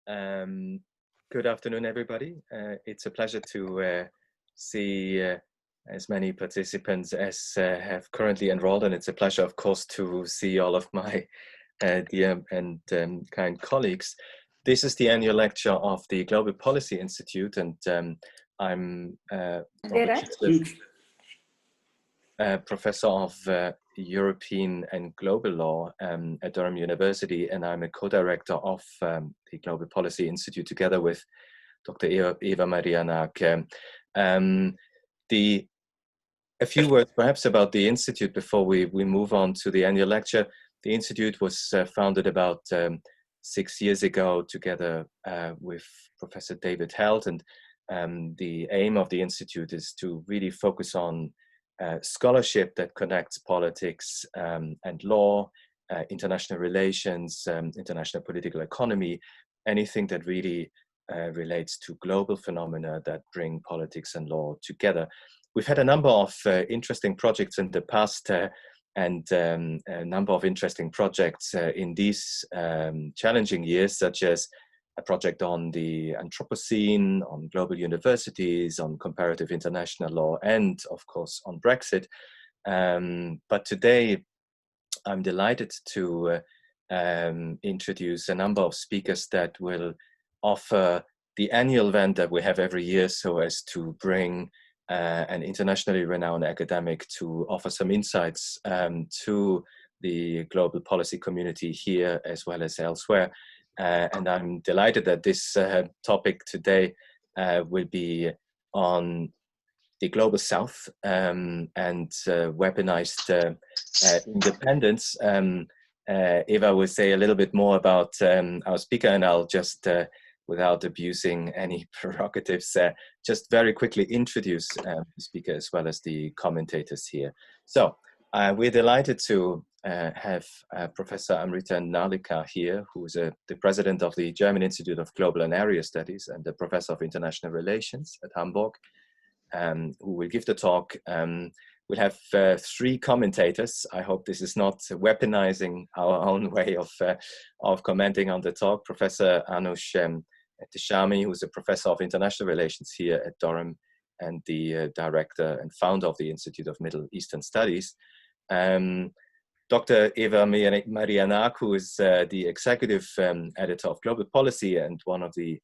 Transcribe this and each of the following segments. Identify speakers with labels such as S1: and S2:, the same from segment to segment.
S1: Good afternoon, everybody. It's a pleasure to see as many participants as have currently enrolled, and it's a pleasure, of course, to see all of my dear and kind colleagues. This is the annual lecture of the Global Policy Institute, and I'm Robert Professor of European and Global Law at Durham University, and I'm a co-director of the Global Policy Institute together with Dr. Eva Maria Naak. A few words perhaps about the Institute before we move on to the annual lecture. The Institute was founded about 6 years ago together with Professor David Held, and the aim of the Institute is to really focus on scholarship that connects politics and law, international relations, international political economy, anything that really relates to global phenomena that bring politics and law together. We've had a number of interesting projects in the past and a number of interesting projects in these challenging years, such as a project on the Anthropocene, on global universities, on comparative international law, and of course on Brexit. But today I'm delighted to introduce a number of speakers that will offer the annual event that we have every year, so as to bring an internationally renowned academic to offer some insights to the global policy community here as well as elsewhere. And I'm delighted that this topic today will be on the Global South and weaponized interdependence. Eva will say a little bit more about our speaker, and I'll just, without abusing any prerogatives, just very quickly introduce the speaker as well as the commentators here. So we're delighted to have Professor Amrita Narlikar here, who is the president of the German Institute of Global and Area Studies and the professor of international relations at Hamburg, who will give the talk. We'll have three commentators. I hope this is not weaponizing our own way of commenting on the talk. Professor Anush Tishami, who's a professor of international relations here at Durham and the director and founder of the Institute of Middle Eastern Studies. Dr. Eva Maria Naak, who is the executive editor of Global Policy and one of the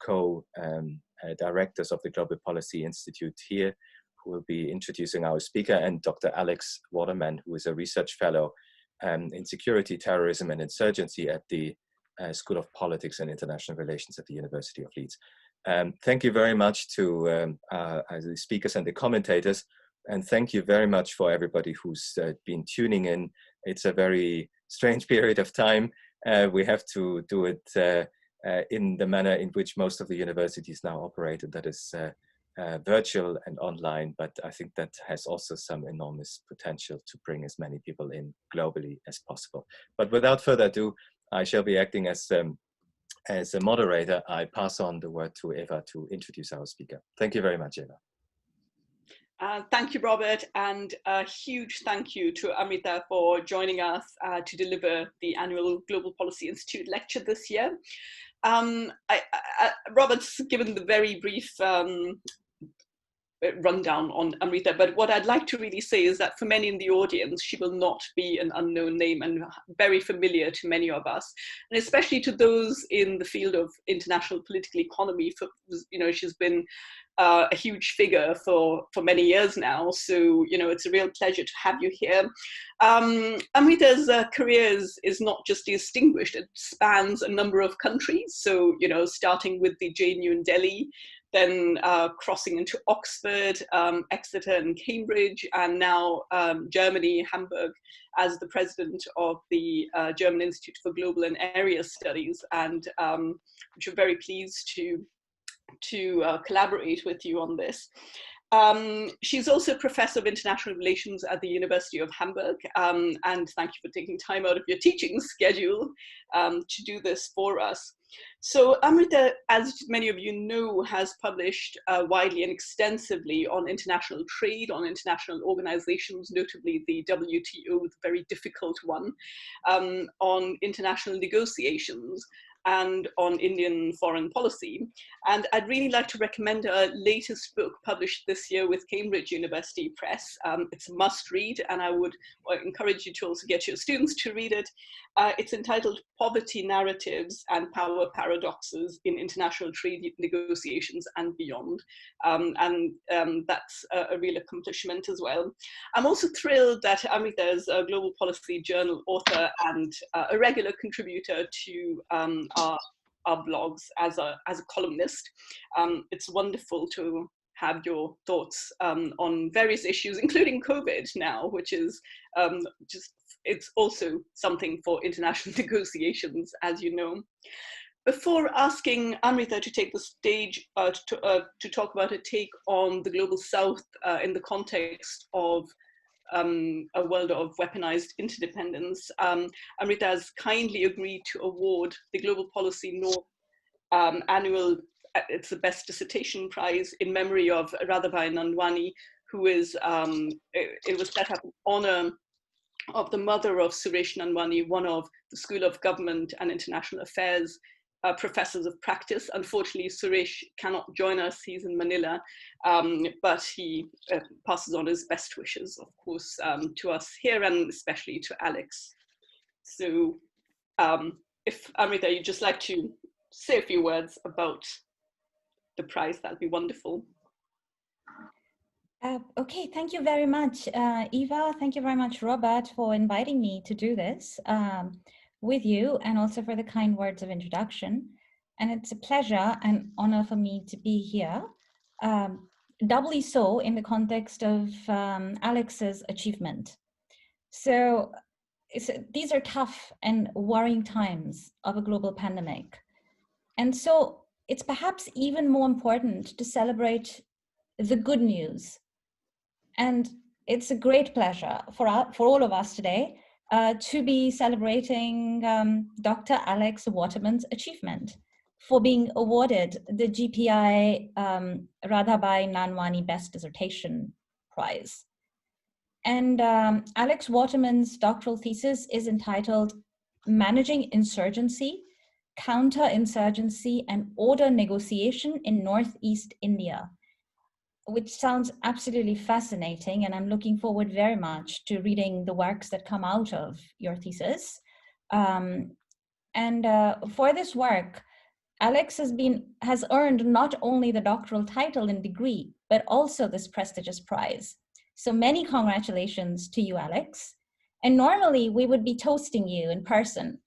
S1: co-directors of the Global Policy Institute here, who will be introducing our speaker, and Dr. Alex Waterman, who is a research fellow in security, terrorism, and insurgency at the School of Politics and International Relations at the University of Leeds. Thank you very much to the speakers and the commentators. And thank you very much for everybody who's been tuning in. It's a very strange period of time. We have to do it in the manner in which most of the universities now operate, and that is virtual and online. But I think that has also some enormous potential to bring as many people in globally as possible. But without further ado, I shall be acting as a moderator. I pass on the word to Eva to introduce our speaker. Thank you very much, Eva.
S2: Thank you, Robert, and a huge thank you to Amrita for joining us to deliver the annual Global Policy Institute lecture this year. Robert's given the very brief rundown on Amrita, but what I'd like to really say is that for many in the audience, she will not be an unknown name and very familiar to many of us, and especially to those in the field of international political economy. She's been a huge figure for many years now, so it's a real pleasure to have you here. Amrita's career is not just distinguished; it spans a number of countries. So starting with the JNU in Delhi, then crossing into Oxford, Exeter and Cambridge, and now Germany, Hamburg, as the president of the German Institute for Global and Area Studies, and which we're very pleased to collaborate with you on this. She's also a professor of international relations at the University of Hamburg, and thank you for taking time out of your teaching schedule to do this for us. So Amrita, as many of you know, has published widely and extensively on international trade, on international organizations, notably the WTO, the very difficult one, on international negotiations. and on Indian foreign policy. And I'd really like to recommend her latest book published this year with Cambridge University Press. It's a must read, and I would encourage you to also get your students to read it. It's entitled Poverty Narratives and Power Paradoxes in International Trade Negotiations and Beyond. That's a real accomplishment as well. I'm also thrilled that Amrita is a Global Policy Journal author and a regular contributor to our blogs as a columnist. It's wonderful to have your thoughts on various issues, including COVID now, which is it's also something for international negotiations, as you know. Before asking Amrita to take the stage to talk about her take on the Global South in the context of a world of weaponized interdependence, Amrita has kindly agreed to award the Global Policy North annual, it's the Best Dissertation Prize in memory of Radhabhai Nandwani, who is, it was set up in honor of the mother of Suresh Nandwani, one of the School of Government and International Affairs professors of practice. Unfortunately, Suresh cannot join us, he's in Manila, but he passes on his best wishes, of course, to us here and especially to Alex. So if Amrita, you'd just like to say a few words about the prize, that'd be wonderful.
S3: Okay, thank you very much, Eva. Thank you very much, Robert, for inviting me to do this with you, and also for the kind words of introduction. And it's a pleasure and honor for me to be here, doubly so in the context of Alex's achievement. So these are tough and worrying times of a global pandemic. And so it's perhaps even more important to celebrate the good news. And it's a great pleasure for all of us today to be celebrating Dr. Alex Waterman's achievement for being awarded the GPI Radhabhai Nandwani Best Dissertation Prize. And Alex Waterman's doctoral thesis is entitled Managing Insurgency, Counterinsurgency and Order Negotiation in Northeast India, which sounds absolutely fascinating, and I'm looking forward very much to reading the works that come out of your thesis. For this work, Alex has earned not only the doctoral title and degree, but also this prestigious prize. So many congratulations to you, Alex. And normally we would be toasting you in person,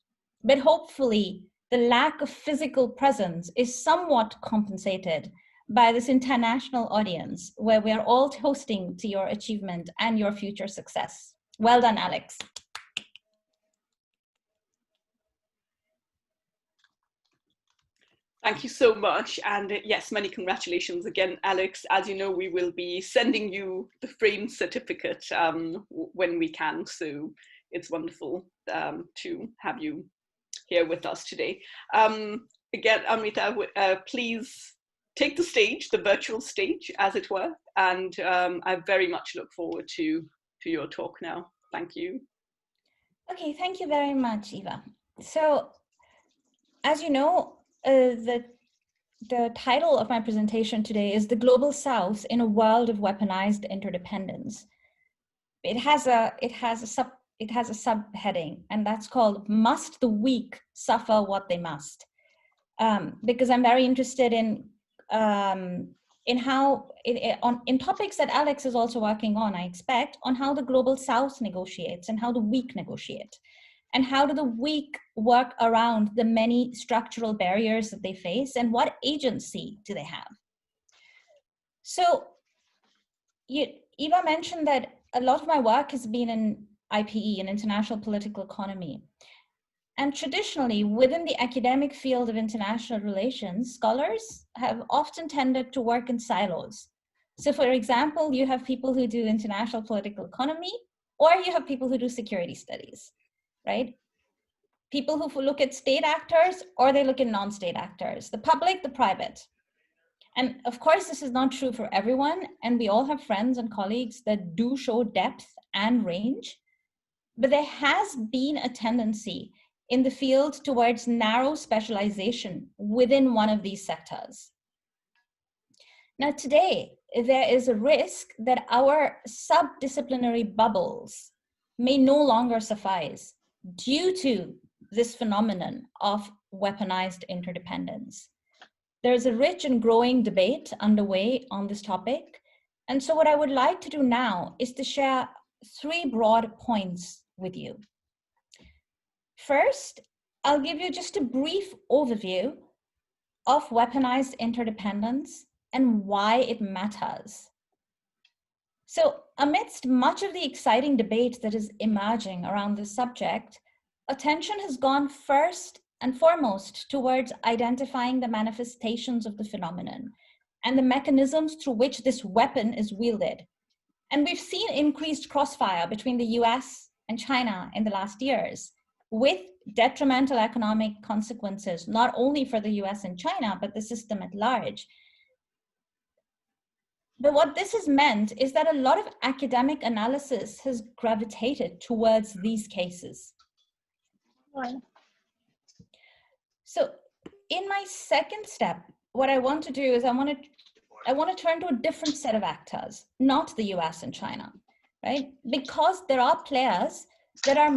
S3: but hopefully the lack of physical presence is somewhat compensated by this international audience where we are all toasting to your achievement and your future success. Well done, Alex.
S2: Thank you so much. And yes, many congratulations again, Alex. As you know, we will be sending you the framed certificate when we can. So it's wonderful to have you here with us today. Again, Amrita, please take the stage, the virtual stage, as it were. And I very much look forward to your talk now. Thank you.
S3: Okay, thank you very much, Eva. So, as you know, the title of my presentation today is The Global South in a World of Weaponized Interdependence. It has a subheading, and that's called Must the Weak Suffer What They Must? Because I'm very interested in topics that Alex is also working on, I expect, on how the Global South negotiates and how the weak negotiate. And how do the weak work around the many structural barriers that they face, and what agency do they have? So Eva mentioned that a lot of my work has been in IPE, in international political economy. And traditionally, within the academic field of international relations, scholars have often tended to work in silos. So for example, you have people who do international political economy, or you have people who do security studies. Right? People who look at state actors, or they look at non-state actors, the public, the private. And of course, this is not true for everyone. And we all have friends and colleagues that do show depth and range. But there has been a tendency in the field towards narrow specialization within one of these sectors. Now, today, there is a risk that our subdisciplinary bubbles may no longer suffice due to this phenomenon of weaponized interdependence. There's a rich and growing debate underway on this topic. And so what I would like to do now is to share 3 broad points with you. First, I'll give you just a brief overview of weaponized interdependence and why it matters. So amidst much of the exciting debate that is emerging around this subject, attention has gone first and foremost towards identifying the manifestations of the phenomenon and the mechanisms through which this weapon is wielded. And we've seen increased crossfire between the US and China in the last years, with detrimental economic consequences, not only for the US and China, but the system at large. But what this has meant is that a lot of academic analysis has gravitated towards these cases. So in my second step, what I want to do is I want to turn to a different set of actors, not the US and China, right? Because there are players that are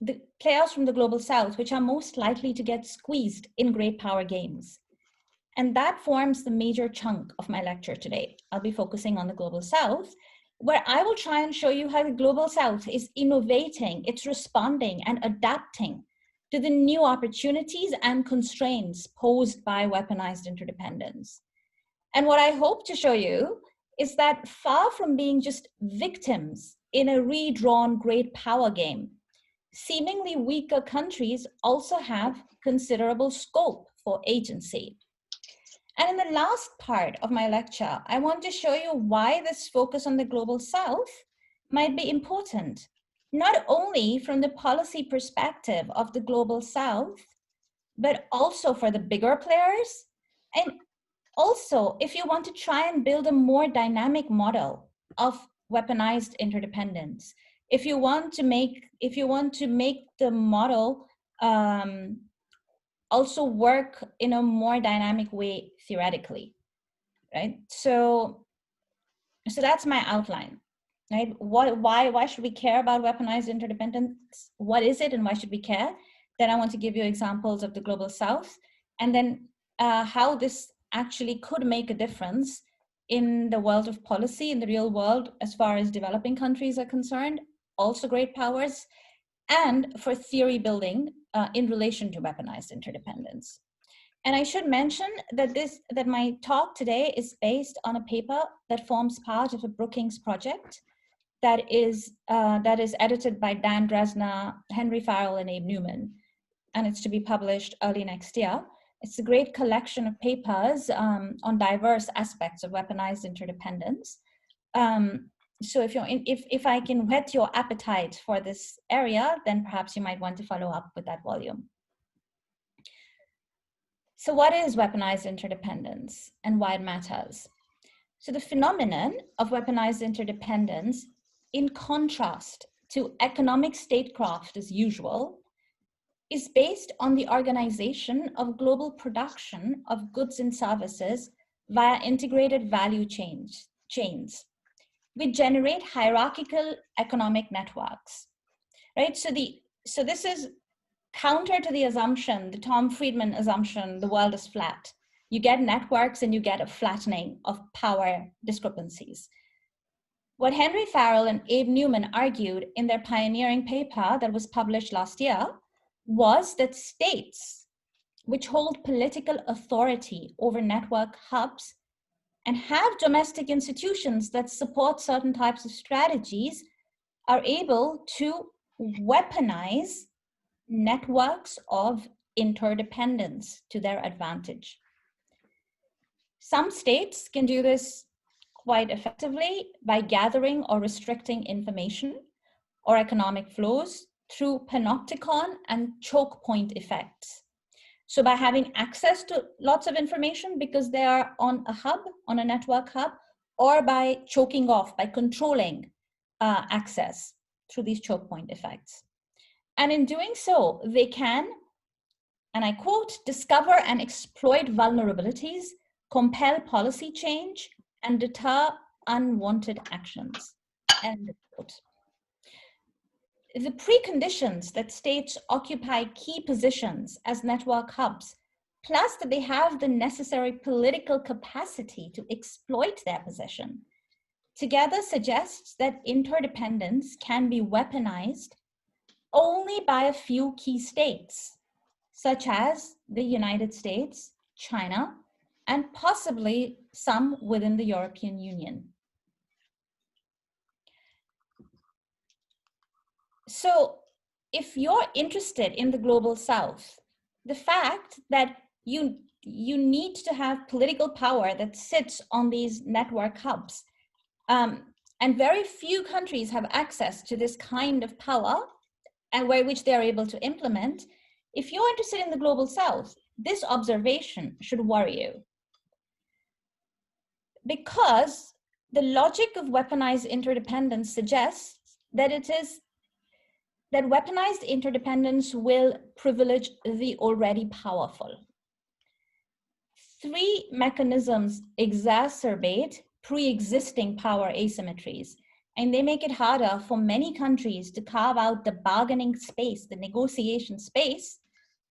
S3: the players from the global south, which are most likely to get squeezed in great power games. And that forms the major chunk of my lecture today. I'll be focusing on the global south, where I will try and show you how the global south is innovating, it's responding and adapting to the new opportunities and constraints posed by weaponized interdependence. And what I hope to show you is that far from being just victims in a redrawn great power game, seemingly weaker countries also have considerable scope for agency. And in the last part of my lecture, I want to show you why this focus on the global south might be important, not only from the policy perspective of the global south, but also for the bigger players. And also, if you want to try and build a more dynamic model of weaponized interdependence, if you want to make the model also work in a more dynamic way theoretically, right? So that's my outline, right? Why should we care about weaponized interdependence? What is it and why should we care? Then I want to give you examples of the global south, and then how this actually could make a difference in the world of policy, in the real world, as far as developing countries are concerned, also great powers, and for theory building in relation to weaponized interdependence. And I should mention that my talk today is based on a paper that forms part of a Brookings project that is edited by Dan Dresner, Henry Farrell, and Abe Newman, and it's to be published early next year. It's a great collection of papers on diverse aspects of weaponized interdependence. So if I can whet your appetite for this area, then perhaps you might want to follow up with that volume. So what is weaponized interdependence and why it matters? So the phenomenon of weaponized interdependence, in contrast to economic statecraft as usual, is based on the organization of global production of goods and services via integrated value chains. We generate hierarchical economic networks, right? So this is counter to the assumption, the Tom Friedman assumption, the world is flat. You get networks and you get a flattening of power discrepancies. What Henry Farrell and Abe Newman argued in their pioneering paper that was published last year was that states which hold political authority over network hubs and have domestic institutions that support certain types of strategies are able to weaponize networks of interdependence to their advantage. Some states can do this quite effectively by gathering or restricting information or economic flows through panopticon and choke point effects. So by having access to lots of information because they are on a hub, on a network hub, or by choking off, by controlling access through these choke point effects. And in doing so, they can, and I quote, discover and exploit vulnerabilities, compel policy change, and deter unwanted actions. End quote. The preconditions that states occupy key positions as network hubs, plus that they have the necessary political capacity to exploit their position, together suggests that interdependence can be weaponized only by a few key states, such as the United States, China, and possibly some within the European Union. So if you're interested in the global South, the fact that you need to have political power that sits on these network hubs, and very few countries have access to this kind of power and which they are able to implement. If you're interested in the global South, this observation should worry you. Because the logic of weaponized interdependence suggests that that weaponized interdependence will privilege the already powerful. Three mechanisms exacerbate pre-existing power asymmetries, and they make it harder for many countries to carve out the bargaining space, the negotiation space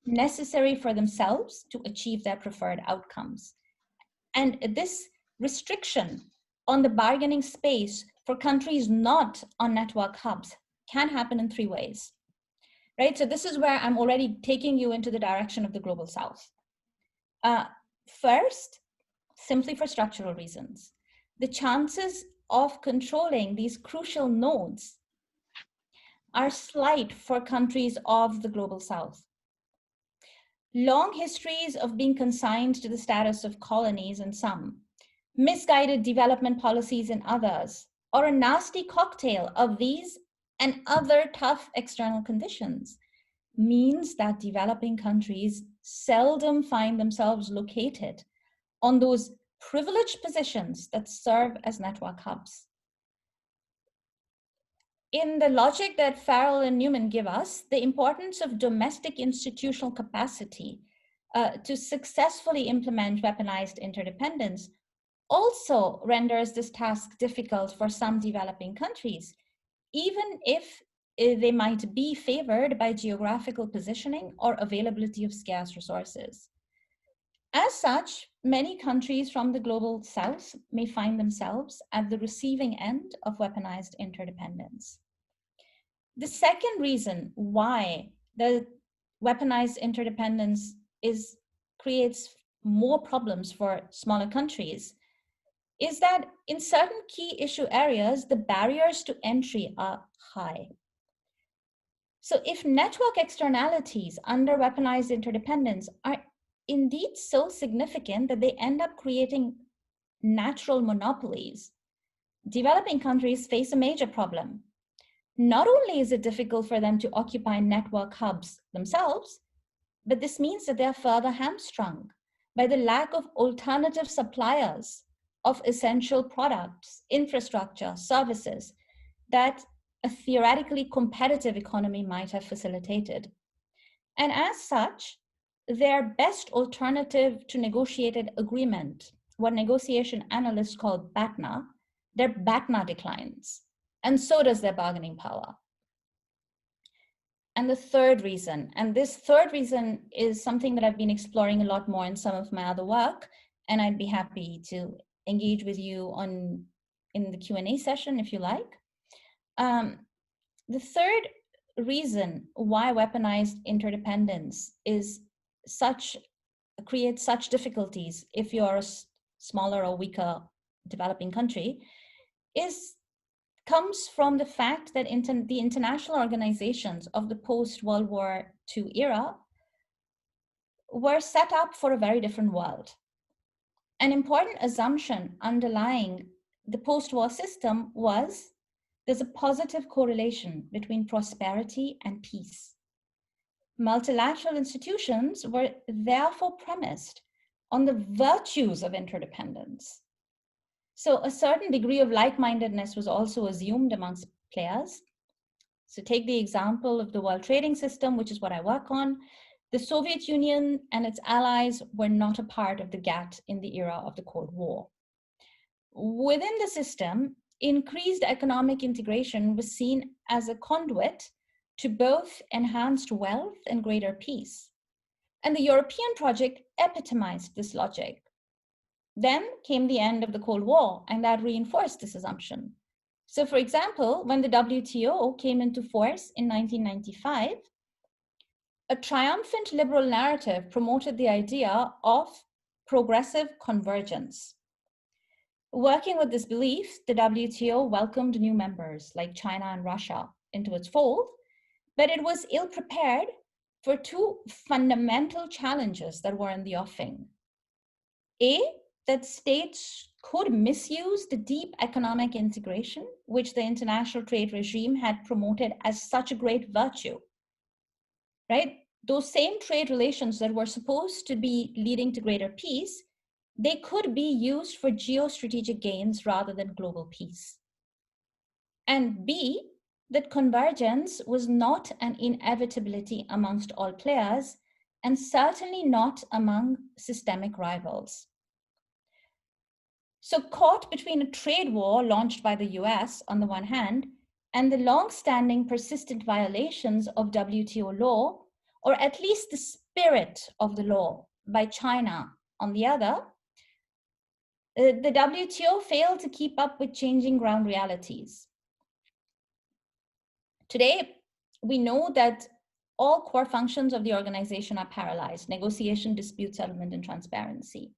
S3: necessary for themselves to achieve their preferred outcomes. And this restriction on the bargaining space for countries not on network hubs can happen in three ways, right? So this is where I'm already taking you into the direction of the global South. First, simply for structural reasons, the chances of controlling these crucial nodes are slight for countries of the global South. Long histories of being consigned to the status of colonies in some, misguided development policies in others, or a nasty cocktail of these and other tough external conditions means that developing countries seldom find themselves located on those privileged positions that serve as network hubs. In the logic that Farrell and Newman give us, the importance of domestic institutional capacity to successfully implement weaponized interdependence also renders this task difficult for some developing countries, even if they might be favored by geographical positioning or availability of scarce resources. As such, many countries from the global South may find themselves at the receiving end of weaponized interdependence. The second reason why the weaponized interdependence creates more problems for smaller countries is that in certain key issue areas, the barriers to entry are high. So if network externalities under weaponized interdependence are indeed so significant that they end up creating natural monopolies, developing countries face a major problem. Not only is it difficult for them to occupy network hubs themselves, but this means that they're further hamstrung by the lack of alternative suppliers of essential products, infrastructure, services that a theoretically competitive economy might have facilitated. And as such, their best alternative to negotiated agreement, what negotiation analysts call BATNA, their BATNA declines, and so does their bargaining power. And the third reason, and this third reason is something that I've been exploring a lot more in some of my other work, and I'd be happy to engage with you in the Q&A session if you like. The third reason why weaponized interdependence creates such difficulties if you're a smaller or weaker developing country comes from the fact that the international organizations of the post-World War II era were set up for a very different world. An important assumption underlying the post-war system was there's a positive correlation between prosperity and peace. Multilateral institutions were therefore premised on the virtues of interdependence. So a certain degree of like-mindedness was also assumed amongst players. So take the example of the World Trading System, which is what I work on. The Soviet Union and its allies were not a part of the GATT in the era of the Cold War. Within the system, increased economic integration was seen as a conduit to both enhanced wealth and greater peace. And the European project epitomized this logic. Then came the end of the Cold War, and that reinforced this assumption. So for example, when the WTO came into force in 1995, a triumphant liberal narrative promoted the idea of progressive convergence. Working with this belief, the WTO welcomed new members like China and Russia into its fold, but it was ill-prepared for two fundamental challenges that were in the offing. A, that states could misuse the deep economic integration, which the international trade regime had promoted as such a great virtue, right? Those same trade relations that were supposed to be leading to greater peace, they could be used for geostrategic gains rather than global peace. And B, that convergence was not an inevitability amongst all players, and certainly not among systemic rivals. So caught between a trade war launched by the US on the one hand, and the long-standing persistent violations of WTO law, or at least the spirit of the law by China on the other, the WTO failed to keep up with changing ground realities. Today, we know that all core functions of the organization are paralyzed: negotiation, dispute settlement, and transparency.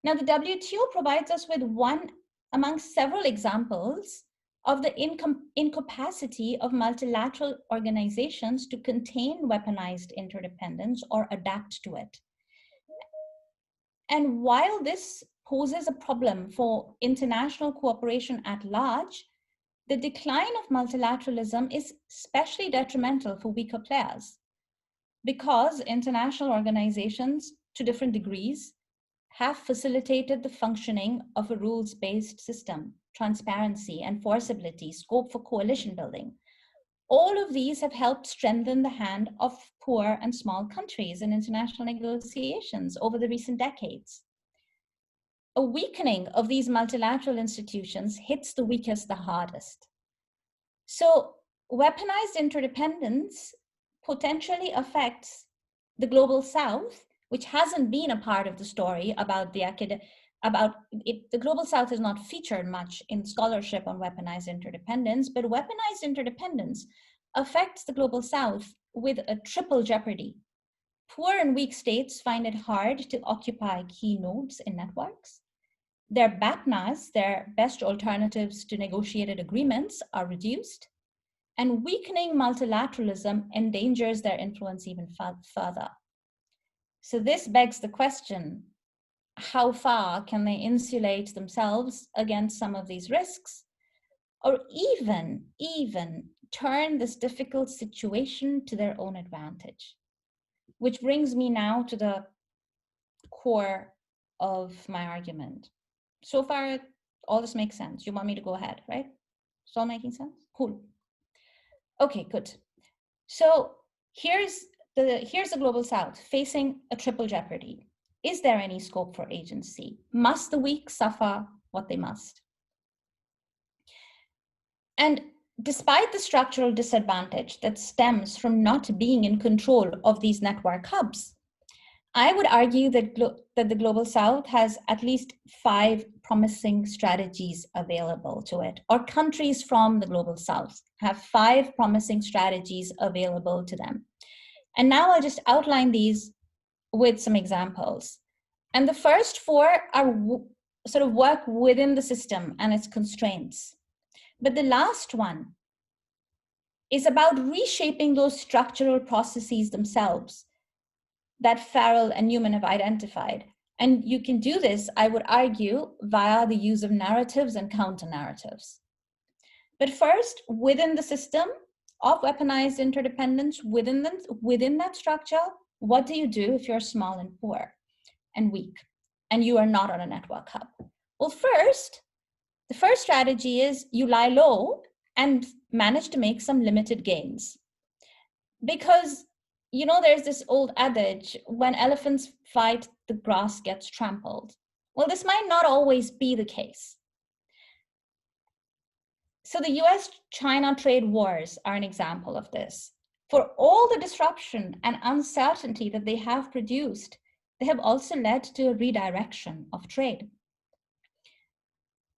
S3: Now, the WTO provides us with one among several examples of the incapacity of multilateral organizations to contain weaponized interdependence or adapt to it. And while this poses a problem for international cooperation at large, the decline of multilateralism is especially detrimental for weaker players, because international organizations, to different degrees, have facilitated the functioning of a rules-based system, transparency, enforceability, scope for coalition building. All of these have helped strengthen the hand of poor and small countries in international negotiations over the recent decades. A weakening of these multilateral institutions hits the weakest the hardest. So weaponized interdependence potentially affects the global South, which hasn't been a part of the story about the the global South is not featured much in scholarship on weaponized interdependence, but weaponized interdependence affects the global South with a triple jeopardy. Poor and weak states find it hard to occupy key nodes in networks. Their BATNAs, their best alternatives to negotiated agreements, are reduced, and weakening multilateralism endangers their influence even further. So this begs the question, how far can they insulate themselves against some of these risks, or even turn this difficult situation to their own advantage? Which brings me now to the core of my argument. So far, all this makes sense. You want me to go ahead, right? It's all making sense? Cool. Okay, good. So here's the global South facing a triple jeopardy. Is there any scope for agency? Must the weak suffer what they must? And despite the structural disadvantage that stems from not being in control of these network hubs, I would argue that the global South has at least 5 promising strategies available to it, or countries from the global South have 5 promising strategies available to them. And now I'll just outline these with some examples. And the first 4 are sort of work within the system and its constraints. But the last one is about reshaping those structural processes themselves that Farrell and Newman have identified. And you can do this, I would argue, via the use of narratives and counter-narratives. But first, within the system of weaponized interdependence, within that structure, what do you do if you're small and poor and weak and you are not on a network hub? Well, the first strategy is you lie low and managed to make some limited gains. Because, you know, there's this old adage, when elephants fight, the grass gets trampled. Well, this might not always be the case. So the US-China trade wars are an example of this. For all the disruption and uncertainty that they have produced, they have also led to a redirection of trade.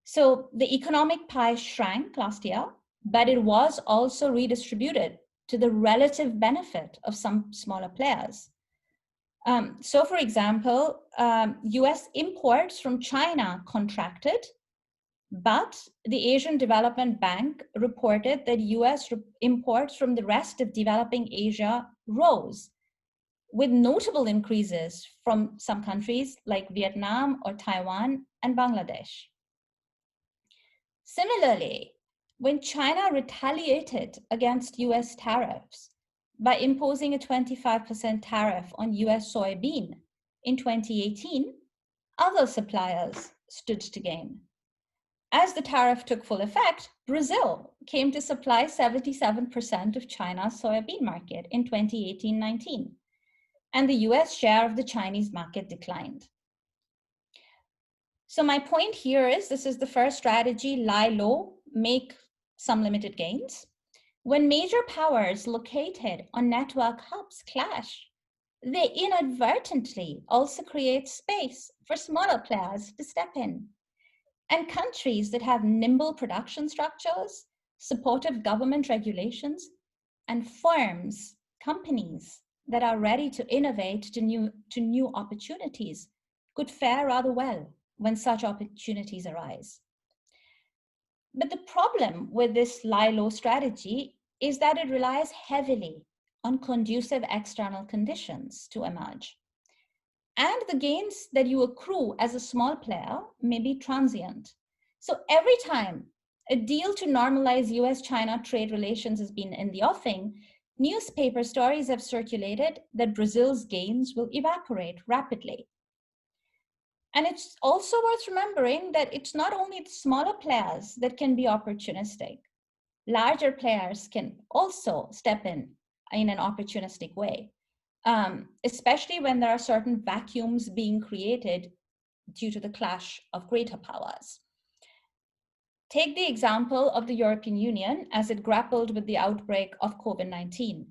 S3: So the economic pie shrank last year, but it was also redistributed to the relative benefit of some smaller players. So for example, US imports from China contracted, but the Asian Development Bank reported that US imports from the rest of developing Asia rose, with notable increases from some countries like Vietnam or Taiwan and Bangladesh. Similarly, when China retaliated against US tariffs by imposing a 25% tariff on US soybean in 2018, other suppliers stood to gain. As the tariff took full effect, Brazil came to supply 77% of China's soybean market in 2018-19, and the US share of the Chinese market declined. So my point here is, this is the first strategy: lie low, make some limited gains. When major powers located on network hubs clash, they inadvertently also create space for smaller players to step in. And countries that have nimble production structures, supportive government regulations, and firms, companies that are ready to innovate to new opportunities could fare rather well when such opportunities arise. But the problem with this lie low strategy is that it relies heavily on conducive external conditions to emerge. And the gains that you accrue as a small player may be transient. So every time a deal to normalize US-China trade relations has been in the offing, newspaper stories have circulated that Brazil's gains will evaporate rapidly. And it's also worth remembering that it's not only the smaller players that can be opportunistic. Larger players can also step in an opportunistic way. Especially when there are certain vacuums being created due to the clash of greater powers. Take the example of the European Union as it grappled with the outbreak of COVID-19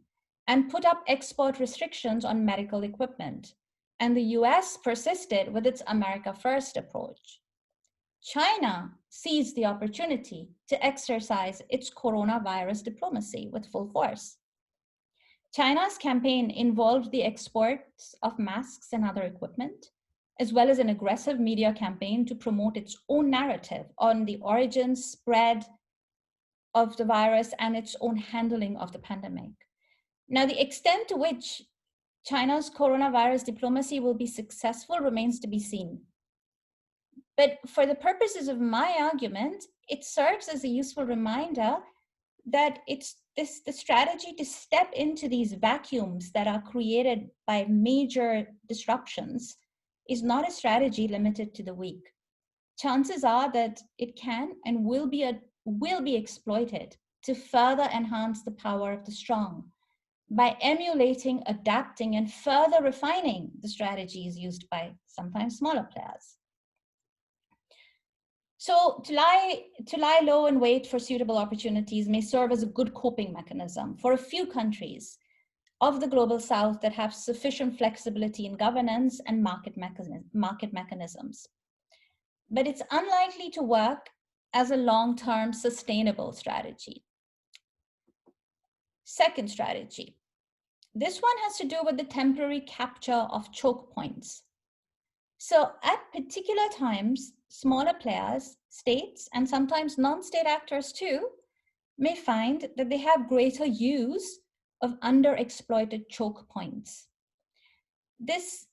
S3: and put up export restrictions on medical equipment, and the US persisted with its America First approach. China seized the opportunity to exercise its coronavirus diplomacy with full force. China's campaign involved the exports of masks and other equipment, as well as an aggressive media campaign to promote its own narrative on the origin, spread of the virus, and its own handling of the pandemic. Now, the extent to which China's coronavirus diplomacy will be successful remains to be seen. But for the purposes of my argument, it serves as a useful reminder that it's the strategy to step into these vacuums that are created by major disruptions is not a strategy limited to the weak. Chances are that it can and will be exploited to further enhance the power of the strong by emulating, adapting, and further refining the strategies used by sometimes smaller players. So to lie low and wait for suitable opportunities may serve as a good coping mechanism for a few countries of the global south that have sufficient flexibility in governance and market mechanisms. But it's unlikely to work as a long-term sustainable strategy. Second strategy. This one has to do with the temporary capture of choke points. So at particular times, smaller players, states, and sometimes non-state actors too, may find that they have greater use of underexploited choke points. This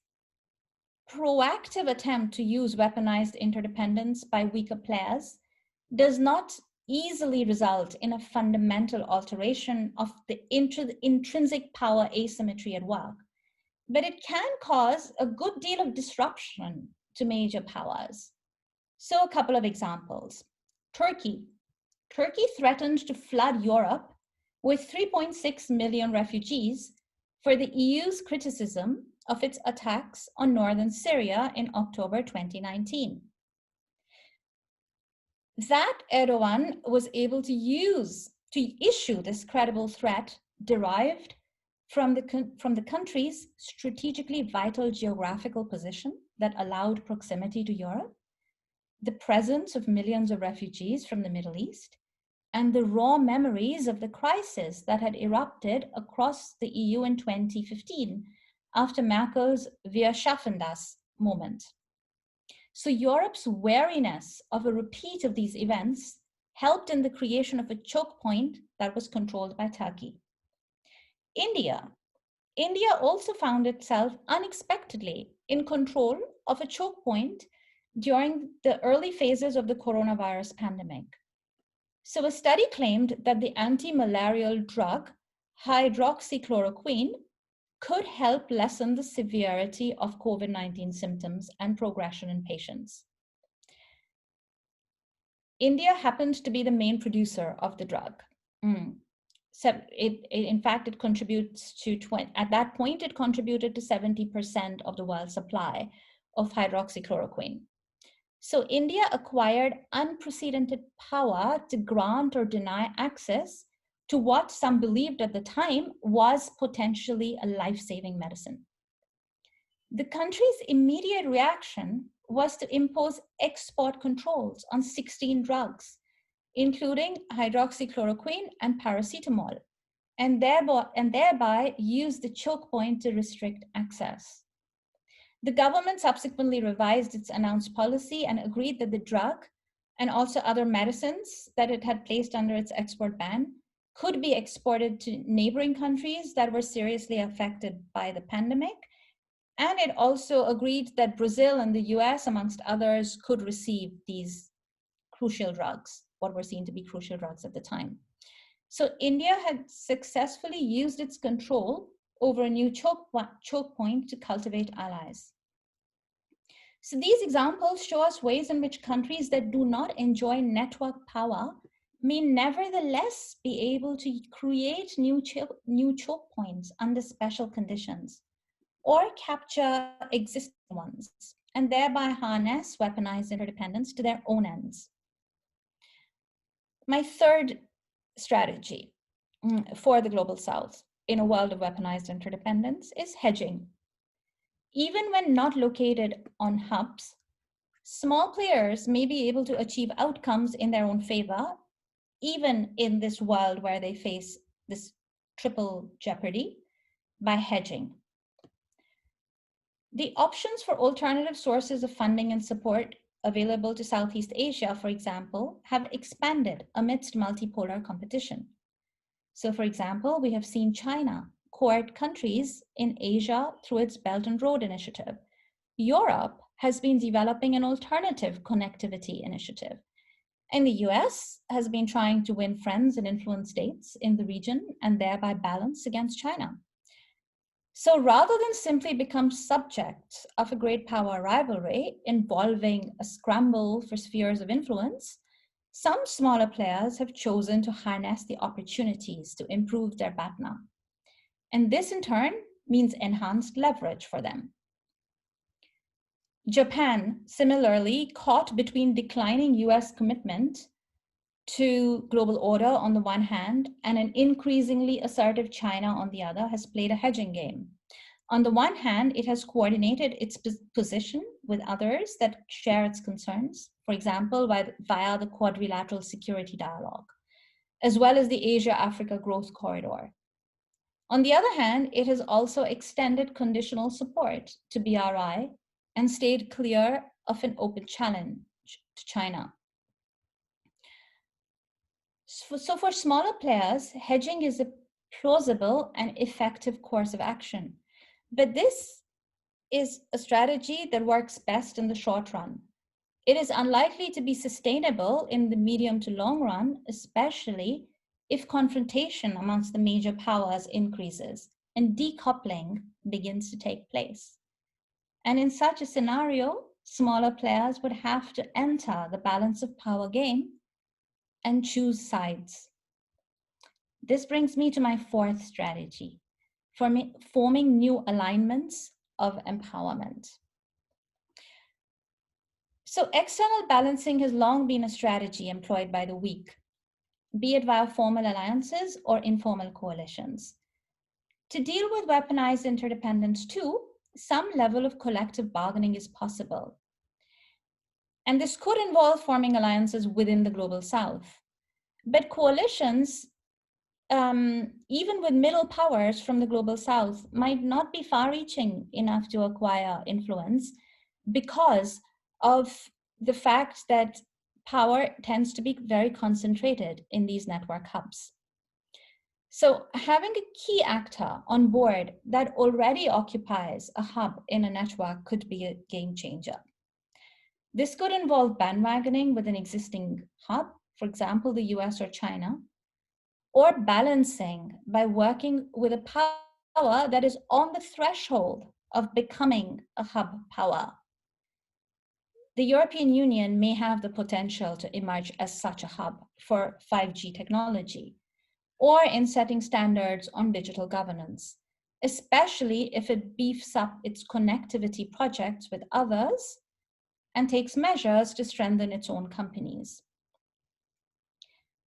S3: proactive attempt to use weaponized interdependence by weaker players does not easily result in a fundamental alteration of the intrinsic power asymmetry at work, but it can cause a good deal of disruption to major powers. So a couple of examples. Turkey Turkey threatened to flood Europe with 3.6 million refugees for the EU's criticism of its attacks on northern Syria in October 2019. That Erdogan was able to issue this credible threat derived from the country's strategically vital geographical position that allowed proximity to Europe, the presence of millions of refugees from the Middle East, and the raw memories of the crisis that had erupted across the EU in 2015 after Merkel's Wir schaffen das moment. So Europe's wariness of a repeat of these events helped in the creation of a choke point that was controlled by Turkey. India also found itself unexpectedly in control of a choke point during the early phases of the coronavirus pandemic. So a study claimed that the anti-malarial drug hydroxychloroquine could help lessen the severity of COVID-19 symptoms and progression in patients. India happened to be the main producer of the drug. So in fact, it contributes to, at that point, it contributed to 70% of the world supply of hydroxychloroquine. So India acquired unprecedented power to grant or deny access to what some believed at the time was potentially a life-saving medicine. The country's immediate reaction was to impose export controls on 16 drugs, including hydroxychloroquine and paracetamol, and thereby use the choke point to restrict access. The government subsequently revised its announced policy and agreed that the drug and also other medicines that it had placed under its export ban could be exported to neighboring countries that were seriously affected by the pandemic. And it also agreed that Brazil and the US, amongst others, could receive these crucial drugs, what were seen to be crucial drugs at the time. So India had successfully used its control over a new choke point to cultivate allies. So these examples show us ways in which countries that do not enjoy network power may nevertheless be able to create new choke points under special conditions or capture existing ones and thereby harness weaponized interdependence to their own ends. My third strategy for the Global South in a world of weaponized interdependence is hedging. Even when not located on hubs, small players may be able to achieve outcomes in their own favor, even in this world where they face this triple jeopardy, by hedging. The options for alternative sources of funding and support available to Southeast Asia, for example, have expanded amidst multipolar competition. So, for example, we have seen China court countries in Asia through its Belt and Road Initiative. Europe has been developing an alternative connectivity initiative. And the US has been trying to win friends and influence states in the region and thereby balance against China. So rather than simply become subjects of a great power rivalry involving a scramble for spheres of influence, some smaller players have chosen to harness the opportunities to improve their BATNA. And this in turn means enhanced leverage for them. Japan, similarly, caught between declining US commitment to global order on the one hand and an increasingly assertive China on the other, has played a hedging game. On the one hand, it has coordinated its position with others that share its concerns, for example, via the Quadrilateral Security Dialogue, as well as the Asia-Africa Growth Corridor. On the other hand, it has also extended conditional support to BRI and stayed clear of an open challenge to China. So for smaller players, hedging is a plausible and effective course of action. But this is a strategy that works best in the short run. It is unlikely to be sustainable in the medium to long run, especially if confrontation amongst the major powers increases and decoupling begins to take place. And in such a scenario, smaller players would have to enter the balance of power game and choose sides. This brings me to my fourth strategy, forming new alignments of empowerment. So external balancing has long been a strategy employed by the weak, be it via formal alliances or informal coalitions. To deal with weaponized interdependence too, some level of collective bargaining is possible. And this could involve forming alliances within the global south. But coalitions, even with middle powers from the global south, might not be far-reaching enough to acquire influence because of the fact that power tends to be very concentrated in these network hubs. So having a key actor on board that already occupies a hub in a network could be a game changer. This could involve bandwagoning with an existing hub, for example, the US or China, or balancing by working with a power that is on the threshold of becoming a hub power. The European Union may have the potential to emerge as such a hub for 5G technology, or in setting standards on digital governance, especially if it beefs up its connectivity projects with others and takes measures to strengthen its own companies.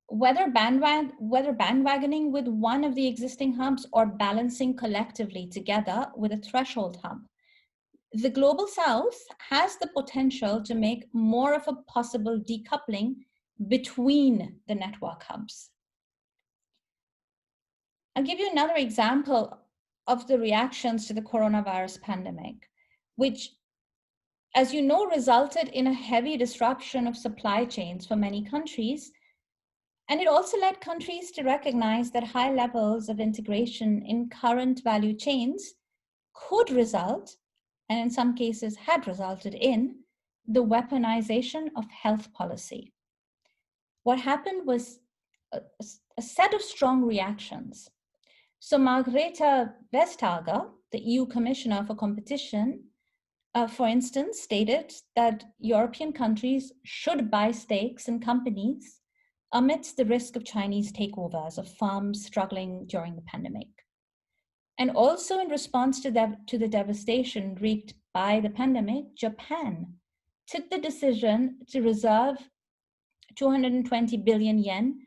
S3: Whether bandwagoning with one of the existing hubs or balancing collectively together with a threshold hub, the Global South has the potential to make more of a possible decoupling between the network hubs. I'll give you another example of the reactions to the coronavirus pandemic, which, as you know, resulted in a heavy disruption of supply chains for many countries. And it also led countries to recognize that high levels of integration in current value chains could result, and in some cases had resulted in, the weaponization of health policy. What happened was a set of strong reactions. So Margrethe Vestager, the EU Commissioner for Competition, for instance, stated that European countries should buy stakes in companies amidst the risk of Chinese takeovers of firms struggling during the pandemic. And also in response to the devastation wreaked by the pandemic, Japan took the decision to reserve 220 billion yen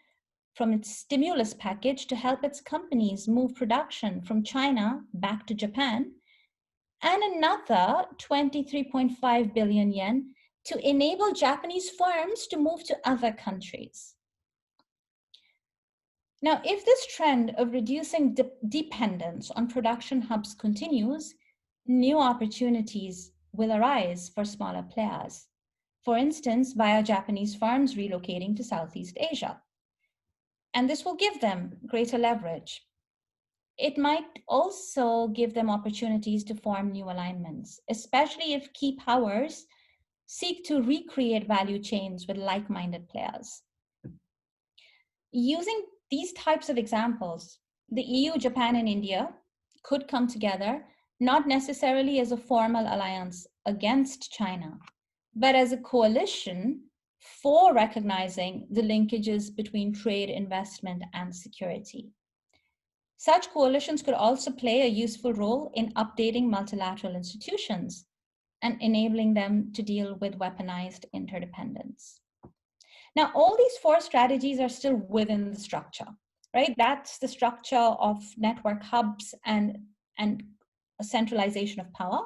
S3: from its stimulus package to help its companies move production from China back to Japan, and another 23.5 billion yen to enable Japanese firms to move to other countries. Now, if this trend of reducing dependence on production hubs continues, new opportunities will arise for smaller players. For instance, via Japanese firms relocating to Southeast Asia. And this will give them greater leverage. It might also give them opportunities to form new alignments, especially if key powers seek to recreate value chains with like-minded players. Using these types of examples, the EU, Japan, and India could come together, not necessarily as a formal alliance against China, but as a coalition for recognizing the linkages between trade, investment, and security. Such coalitions could also play a useful role in updating multilateral institutions and enabling them to deal with weaponized interdependence. Now, all these four strategies are still within the structure, right? That's the structure of network hubs and a centralization of power.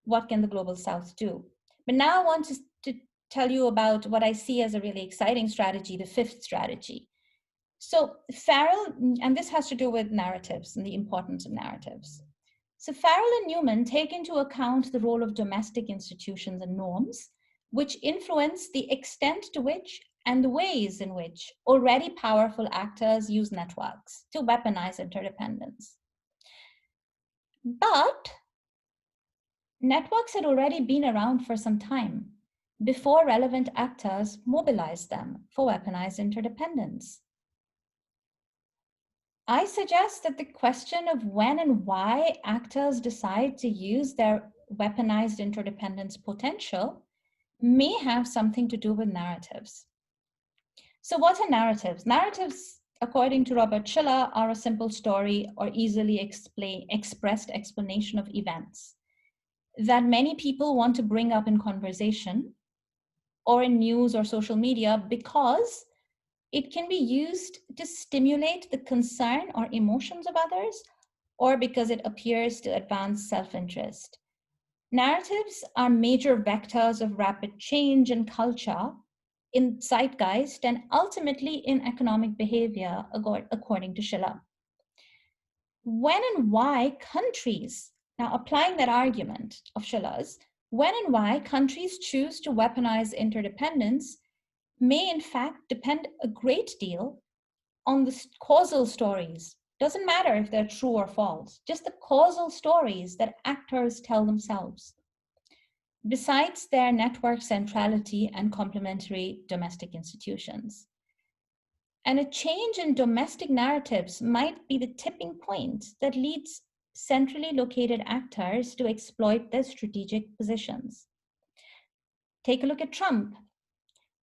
S3: What can the Global South do? But now I want to tell you about what I see as a really exciting strategy, the fifth strategy. So Farrell, and this has to do with narratives and the importance of narratives. So Farrell and Newman take into account the role of domestic institutions and norms, which influence the extent to which and the ways in which already powerful actors use networks to weaponize interdependence. But networks had already been around for some time before relevant actors mobilized them for weaponized interdependence. I suggest that the question of when and why actors decide to use their weaponized interdependence potential may have something to do with narratives. So what are narratives? Narratives, according to Robert Schiller, are a simple story or easily expressed explanation of events that many people want to bring up in conversation or in news or social media because it can be used to stimulate the concern or emotions of others, or because it appears to advance self-interest. Narratives are major vectors of rapid change in culture, in zeitgeist, and ultimately in economic behavior, according to Schiller. When and why countries, now applying that argument of Schiller's, when and why countries choose to weaponize interdependence may in fact depend a great deal on the causal stories. Doesn't matter if they're true or false, just the causal stories that actors tell themselves. Besides their network centrality and complementary domestic institutions. And a change in domestic narratives might be the tipping point that leads centrally located actors to exploit their strategic positions. Take a look at Trump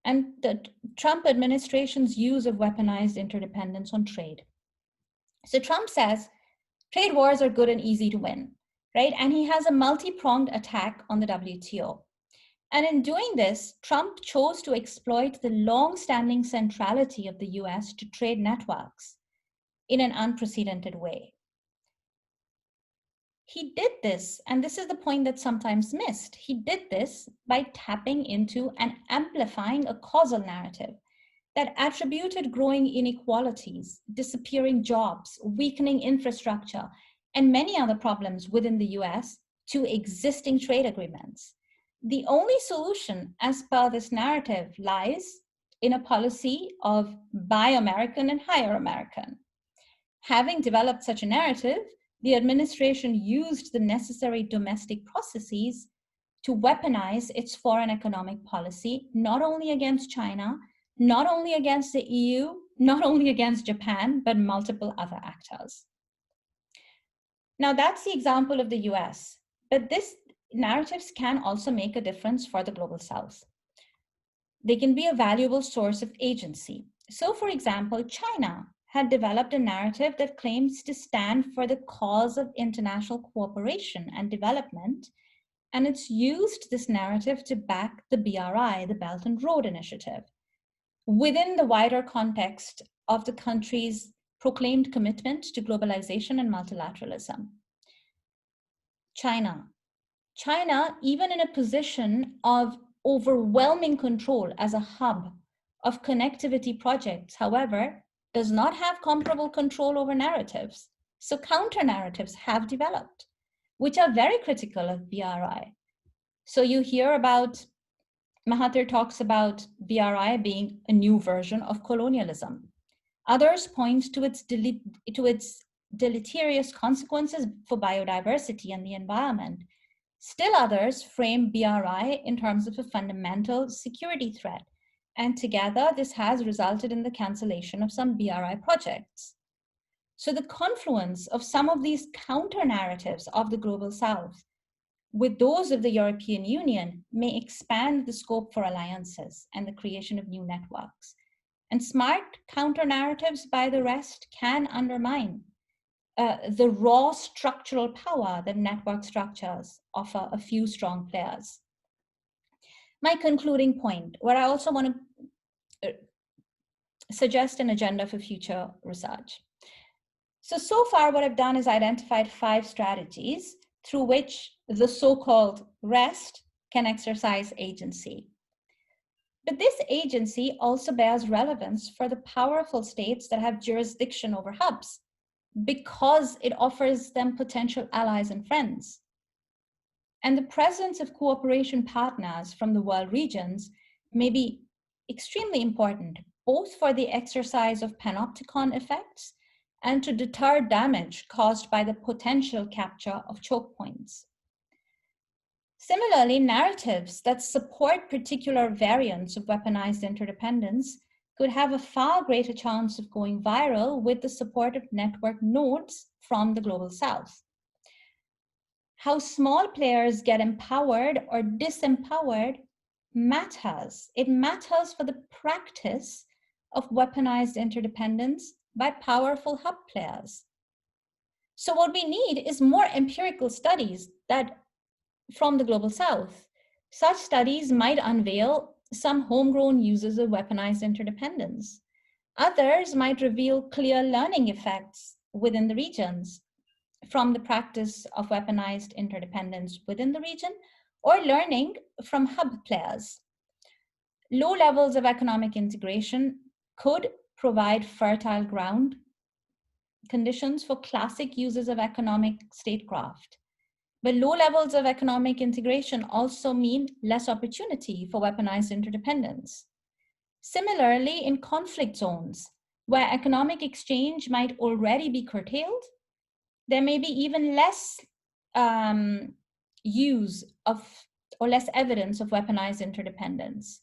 S3: and the Trump administration's use of weaponized interdependence on trade. So Trump says trade wars are good and easy to win, right? And he has a multi-pronged attack on the WTO. And in doing this, Trump chose to exploit the long-standing centrality of the US to trade networks in an unprecedented way. He did this, and this is the point that's sometimes missed. He did this by tapping into and amplifying a causal narrative that attributed growing inequalities, disappearing jobs, weakening infrastructure, and many other problems within the US to existing trade agreements. The only solution, as per this narrative, lies in a policy of Buy American and Hire American. Having developed such a narrative, the administration used the necessary domestic processes to weaponize its foreign economic policy, not only against China, not only against the EU, not only against Japan, but multiple other actors. Now that's the example of the US, but these narratives can also make a difference for the global South. They can be a valuable source of agency. So for example, China had developed a narrative that claims to stand for the cause of international cooperation and development, and it's used this narrative to back the BRI, the Belt and Road Initiative, within the wider context of the country's proclaimed commitment to globalization and multilateralism. China, even in a position of overwhelming control as a hub of connectivity projects, however, does not have comparable control over narratives. So counter narratives have developed, which are very critical of BRI. So you hear about, Mahathir talks about BRI being a new version of colonialism. Others point to its deleterious consequences for biodiversity and the environment. Still others frame BRI in terms of a fundamental security threat. And together, this has resulted in the cancellation of some BRI projects. So the confluence of some of these counter narratives of the global South with those of the European Union may expand the scope for alliances and the creation of new networks. And smart counter narratives by the rest can undermine the raw structural power that network structures offer a few strong players. My concluding point, where I also want to suggest an agenda for future research. So far what I've done is identified 5 strategies through which the so-called rest can exercise agency. But this agency also bears relevance for the powerful states that have jurisdiction over hubs, because it offers them potential allies and friends. And the presence of cooperation partners from the world regions may be extremely important, both for the exercise of panopticon effects and to deter damage caused by the potential capture of choke points. Similarly, narratives that support particular variants of weaponized interdependence could have a far greater chance of going viral with the support of network nodes from the global South. How small players get empowered or disempowered matters. It matters for the practice of weaponized interdependence by powerful hub players. So what we need is more empirical studies from the Global South. Such studies might unveil some homegrown uses of weaponized interdependence. Others might reveal clear learning effects within the regions from the practice of weaponized interdependence within the region, or learning from hub players. Low levels of economic integration could provide fertile ground conditions for classic uses of economic statecraft. But low levels of economic integration also mean less opportunity for weaponized interdependence. Similarly, in conflict zones, where economic exchange might already be curtailed, there may be even less use of or less evidence of weaponized interdependence.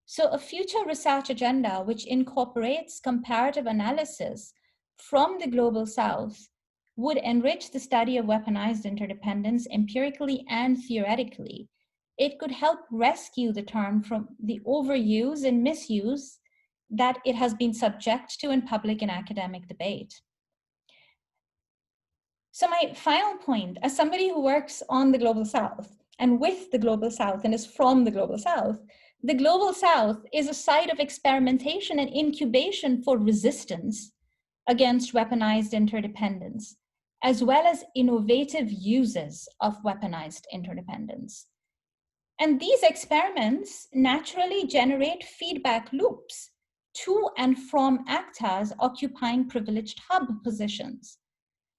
S3: So a future research agenda which incorporates comparative analysis from the Global South would enrich the study of weaponized interdependence empirically and theoretically. It could help rescue the term from the overuse and misuse that it has been subject to in public and academic debate. So my final point, as somebody who works on the Global South and with the Global South and is from the Global South is a site of experimentation and incubation for resistance against weaponized interdependence, as well as innovative uses of weaponized interdependence. And these experiments naturally generate feedback loops to and from actors occupying privileged hub positions.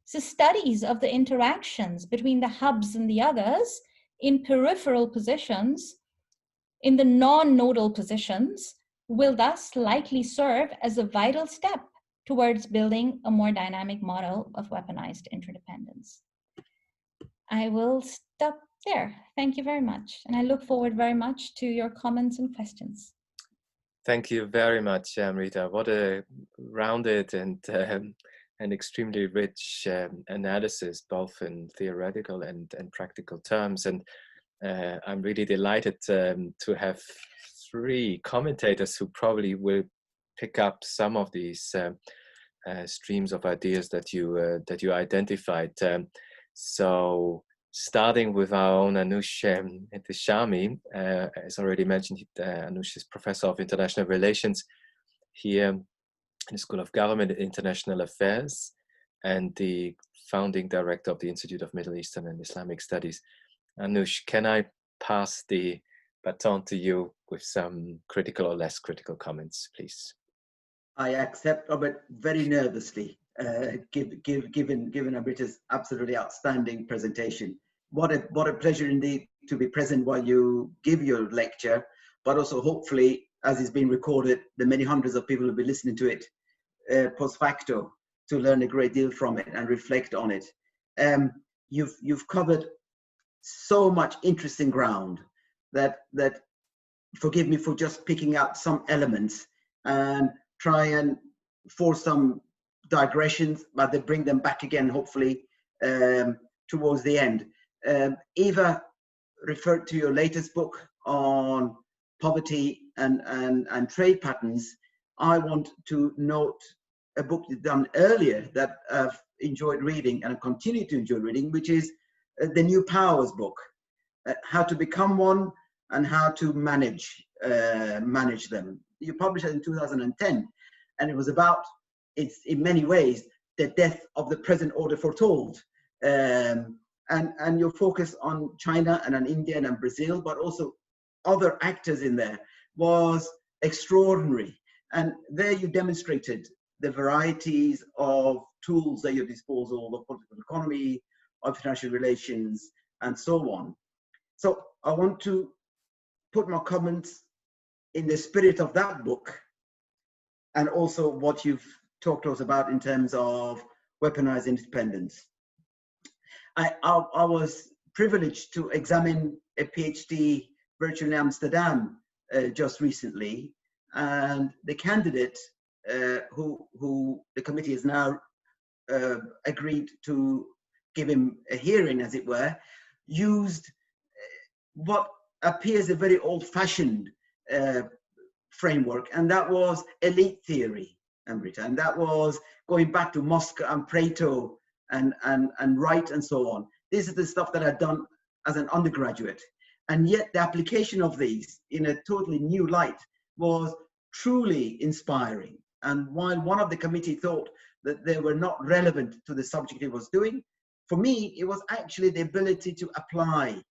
S3: So studies of the interactions between the hubs and the others in peripheral positions, in the non-nodal positions, will thus likely serve as a vital step towards building a more dynamic model of weaponized interdependence. I will stop there. Thank you very much. And I look forward very much to your comments and questions.
S1: Thank you very much, Amrita. What a rounded and extremely rich analysis, both in theoretical and practical terms. And I'm really delighted to have three commentators who probably will pick up some of these streams of ideas that you identified. So starting with our own Anush Deshami, as already mentioned, Anush is Professor of International Relations here in the School of Government and International Affairs and the founding director of the Institute of Middle Eastern and Islamic Studies. Anush, can I pass the baton to you with some critical or less critical comments, please?
S4: I accept, Robert, very nervously, given Amrita's absolutely outstanding presentation. What a pleasure indeed to be present while you give your lecture, but also hopefully, as it's been recorded, the many hundreds of people will be listening to it post facto to learn a great deal from it and reflect on it. You've covered so much interesting ground that forgive me for just picking out some elements and try and force some digressions, but they bring them back again, hopefully, towards the end. Eva referred to your latest book on poverty and trade patterns. I want to note a book you've done earlier that I've enjoyed reading and continue to enjoy reading, which is the New Powers book, How to Become One and How to Manage them. You published it in 2010, and it was about, it's in many ways, the death of the present order foretold. And your focus on China and on India and Brazil, but also other actors in there, was extraordinary. And there you demonstrated the varieties of tools at your disposal, of political economy, of international relations, and so on. So I want to put my comments in the spirit of that book, and also what you've talked to us about in terms of weaponized interdependence. I was privileged to examine a PhD virtually in Amsterdam just recently, and the candidate who the committee has now agreed to give him a hearing, as it were, used what appears a very old-fashioned framework, and that was elite theory, Amrita, and that was going back to Moscow and Plato and Wright and so on. This is the stuff that I'd done as an undergraduate, and yet the application of these in a totally new light was truly inspiring. And while one of the committee thought that they were not relevant to the subject it was doing, for me, it was actually the ability to apply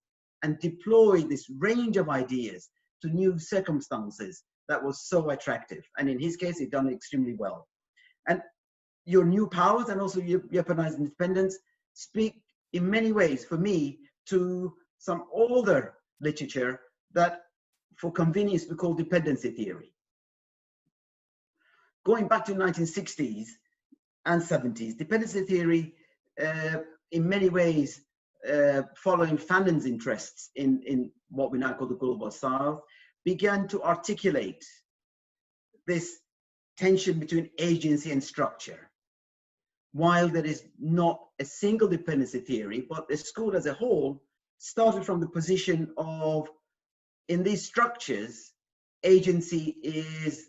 S4: and deploy this range of ideas to new circumstances that was so attractive. And in his case, he'd done extremely well. And your new powers and also your weaponized independence speak in many ways, for me, to some older literature that, for convenience, we call dependency theory. Going back to 1960s and 70s, dependency theory, in many ways, following Fanon's interests in what we now call the Global South, began to articulate this tension between agency and structure. While there is not a single dependency theory, but the school as a whole started from the position of, in these structures, agency is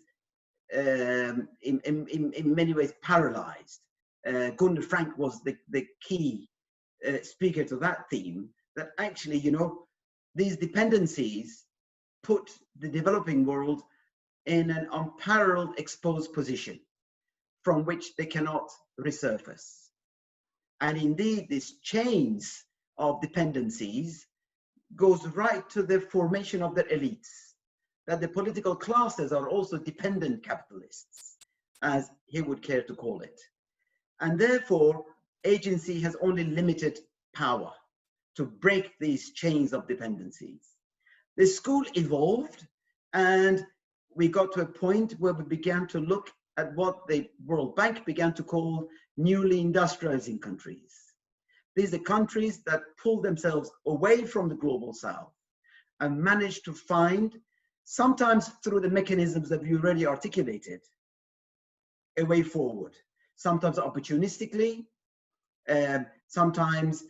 S4: in many ways paralyzed. Gunnar Frank was the key speaker to that theme, that actually, you know, these dependencies put the developing world in an unparalleled exposed position from which they cannot resurface. And indeed, these chains of dependencies goes right to the formation of the elites, that the political classes are also dependent capitalists, as he would care to call it. And therefore, agency has only limited power to break these chains of dependencies. The school evolved, and we got to a point where we began to look at what the World Bank began to call newly industrializing countries. These are countries that pulled themselves away from the Global South and managed to find, sometimes through the mechanisms that we already articulated, a way forward. Sometimes opportunistically, sometimes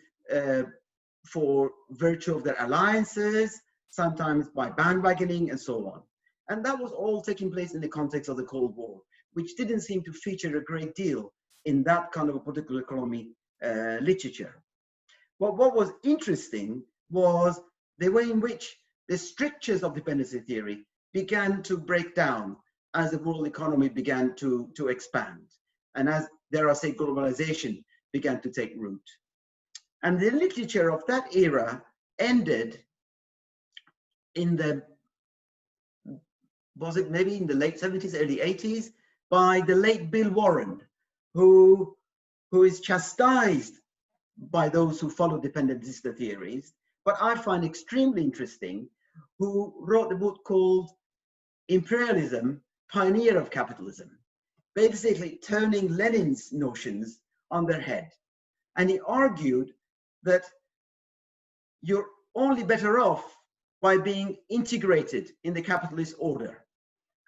S4: for virtue of their alliances, sometimes by bandwagoning and so on. And that was all taking place in the context of the Cold War, which didn't seem to feature a great deal in that kind of a political economy literature. But what was interesting was the way in which the strictures of dependency theory began to break down as the world economy began to expand, and as, dare I say, globalization began to take root. And the literature of that era ended in the, was it maybe in the late 70s, early 80s, by the late Bill Warren, who is chastised by those who follow dependency theories, but I find extremely interesting, who wrote a book called Imperialism, Pioneer of Capitalism, basically turning Lenin's notions on their head. And he argued that you're only better off by being integrated in the capitalist order.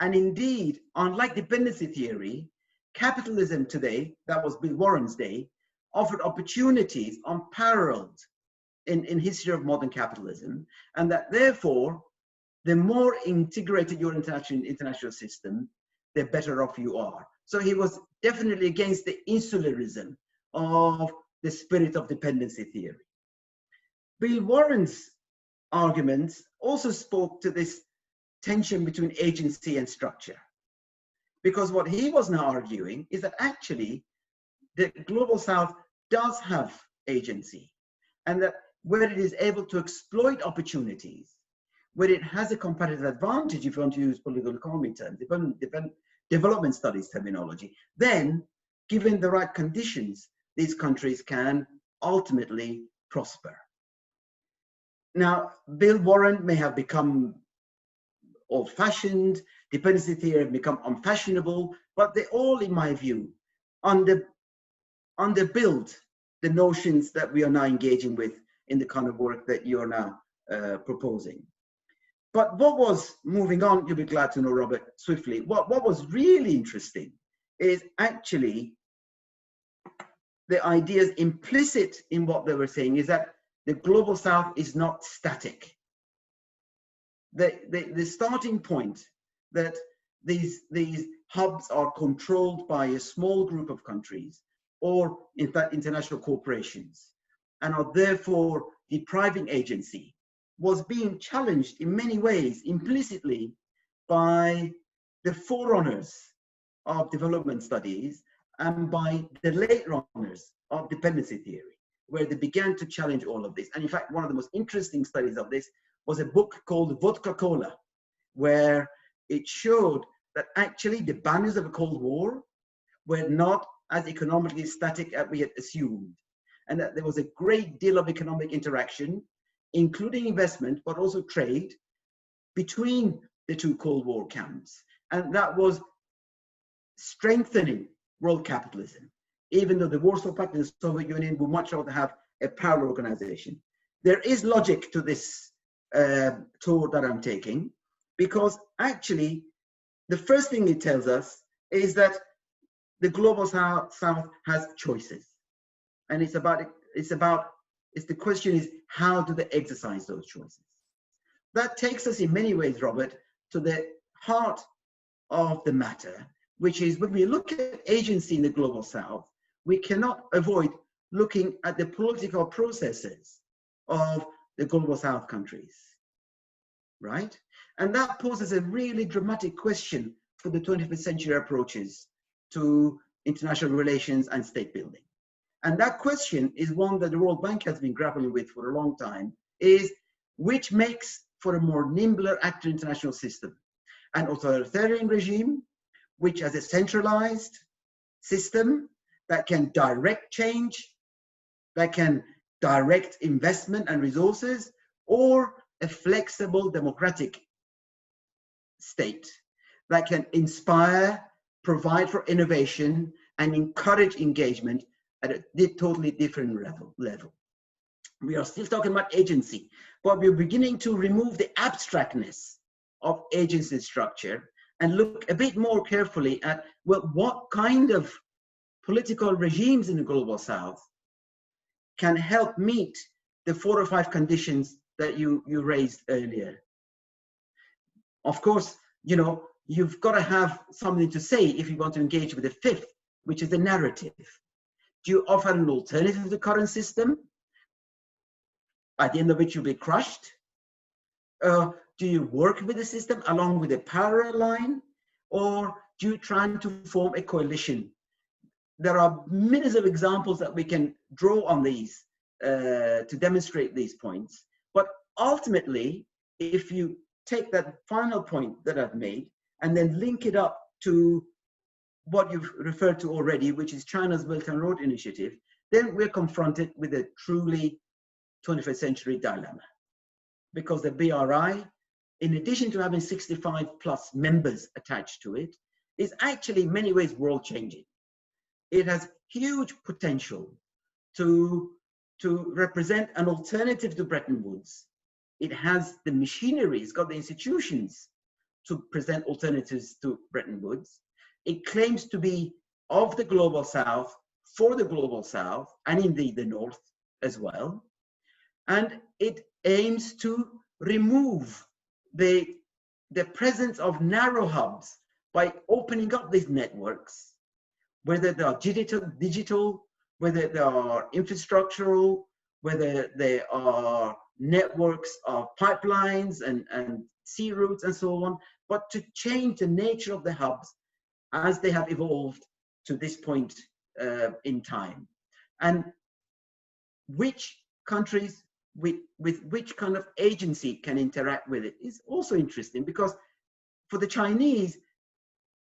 S4: And indeed, unlike dependency theory, capitalism today, that was Bill Warren's day, offered opportunities unparalleled in history of modern capitalism, and that therefore, the more integrated your international system, the better off you are. So he was definitely against the insularism of the spirit of dependency theory. Bill Warren's arguments also spoke to this tension between agency and structure. Because what he was now arguing is that actually the Global South does have agency, and that where it is able to exploit opportunities, where it has a competitive advantage, if you want to use political economy terms, development studies terminology, then given the right conditions, these countries can ultimately prosper. Now, Bill Warren may have become old-fashioned, dependency theory have become unfashionable, but they all, in my view, underbuild the notions that we are now engaging with in the kind of work that you are now proposing. But what was, moving on, you'll be glad to know, Robert, swiftly, what was really interesting is actually the ideas implicit in what they were saying is that the Global South is not static. The starting point that these hubs are controlled by a small group of countries, or in fact international corporations, and are therefore depriving agency, was being challenged in many ways implicitly by the forerunners of development studies and by the late runners of dependency theory, where they began to challenge all of this. And in fact, one of the most interesting studies of this was a book called Vodka-Cola, where it showed that actually the boundaries of the Cold War were not as economically static as we had assumed, and that there was a great deal of economic interaction, including investment, but also trade, between the two Cold War camps. And that was strengthening world capitalism, even though the Warsaw Pact and the Soviet Union would much rather have a parallel organization. There is logic to this tour that I'm taking, because actually the first thing it tells us is that the global south has choices, and the question is, how do they exercise those choices? That takes us in many ways, Robert, to the heart of the matter, which is when we look at agency in the global south, we cannot avoid looking at the political processes of the global south countries, right? And that poses a really dramatic question for the 21st century approaches to international relations and state building. And that question is one that the World Bank has been grappling with for a long time, is which makes for a more nimbler actor international system? An authoritarian regime, which has a centralized system that can direct change, that can direct investment and resources, or a flexible democratic state that can inspire, provide for innovation, and encourage engagement at a totally different level. We are still talking about agency, but we're beginning to remove the abstractness of agency structure and look a bit more carefully at, well, what kind of political regimes in the global south can help meet the 4 or 5 conditions that you raised earlier. Of course, you know, you've got to have something to say if you want to engage with the 5th, which is the narrative. Do you offer an alternative to the current system, at the end of which you'll be crushed? Do you work with the system along with a parallel line, or do you try to form a coalition? There are millions of examples that we can draw on these to demonstrate these points. But ultimately, if you take that final point that I've made and then link it up to what you've referred to already, which is China's Belt and Road Initiative, then we're confronted with a truly 21st century dilemma. Because the BRI, in addition to having 65 plus members attached to it, is actually in many ways world changing. It has huge potential to represent an alternative to Bretton Woods. It has the machinery, it's got the institutions to present alternatives to Bretton Woods. It claims to be of the global south, for the global south, and indeed the north as well. And it aims to remove the presence of narrow hubs by opening up these networks, whether they are digital, whether they are infrastructural, whether they are networks of pipelines and sea routes and so on, but to change the nature of the hubs as they have evolved to this point in time. And which countries with which kind of agency can interact with it is also interesting, because for the Chinese,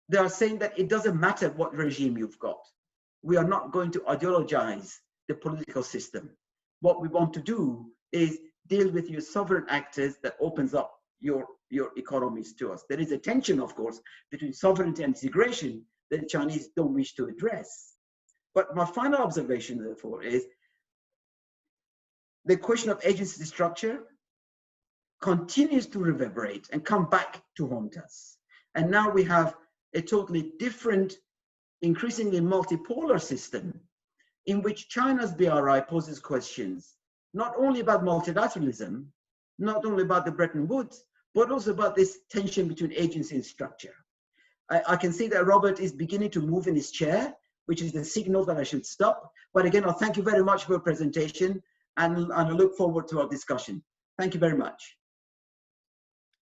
S4: they are saying that it doesn't matter what regime you've got. We are not going to ideologize the political system. What we want to do is deal with your sovereign actors that opens up your economies to us. There is a tension, of course, between sovereignty and integration that the Chinese don't wish to address. But my final observation, therefore, is the question of agency structure continues to reverberate and come back to haunt us. And now we have a totally different, increasingly multipolar system in which China's BRI poses questions, not only about multilateralism, not only about the Bretton Woods, but also about this tension between agency and structure. I can see that Robert is beginning to move in his chair, which is the signal that I should stop. But again, I'll thank you very much for your presentation, and I look forward to our discussion. Thank you very much.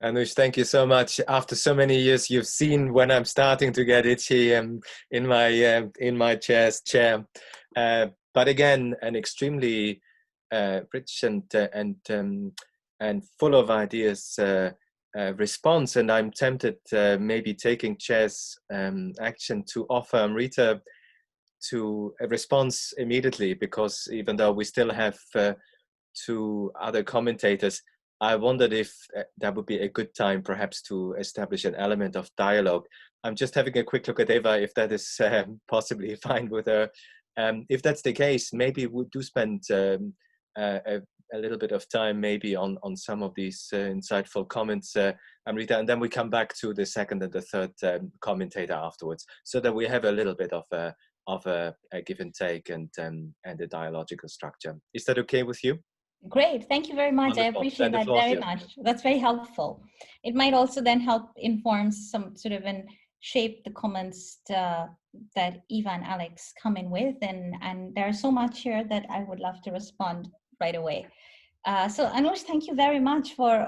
S1: Anush, thank you so much. After so many years, you've seen when I'm starting to get itchy in my chair. But again, an extremely rich and full of ideas response, and I'm tempted maybe taking chair's action to offer Amrita to a response immediately, because even though we still have two other commentators, I wondered if that would be a good time perhaps to establish an element of dialogue. I'm just having a quick look at Eva, if that is possibly fine with her. If that's the case, maybe we do spend a little bit of time maybe on some of these insightful comments, Amrita, and then we come back to the second and the third commentator afterwards, so that we have a little bit of a give and take and a dialogical structure. Is that okay with you?
S3: Great, thank you very much.
S1: Wonderful.
S3: I appreciate that very much. That's very helpful. It might also then help inform some sort of and shape the comments that Eva and Alex come in with, and there's so much here that I would love to respond right away. So Anush, thank you very much for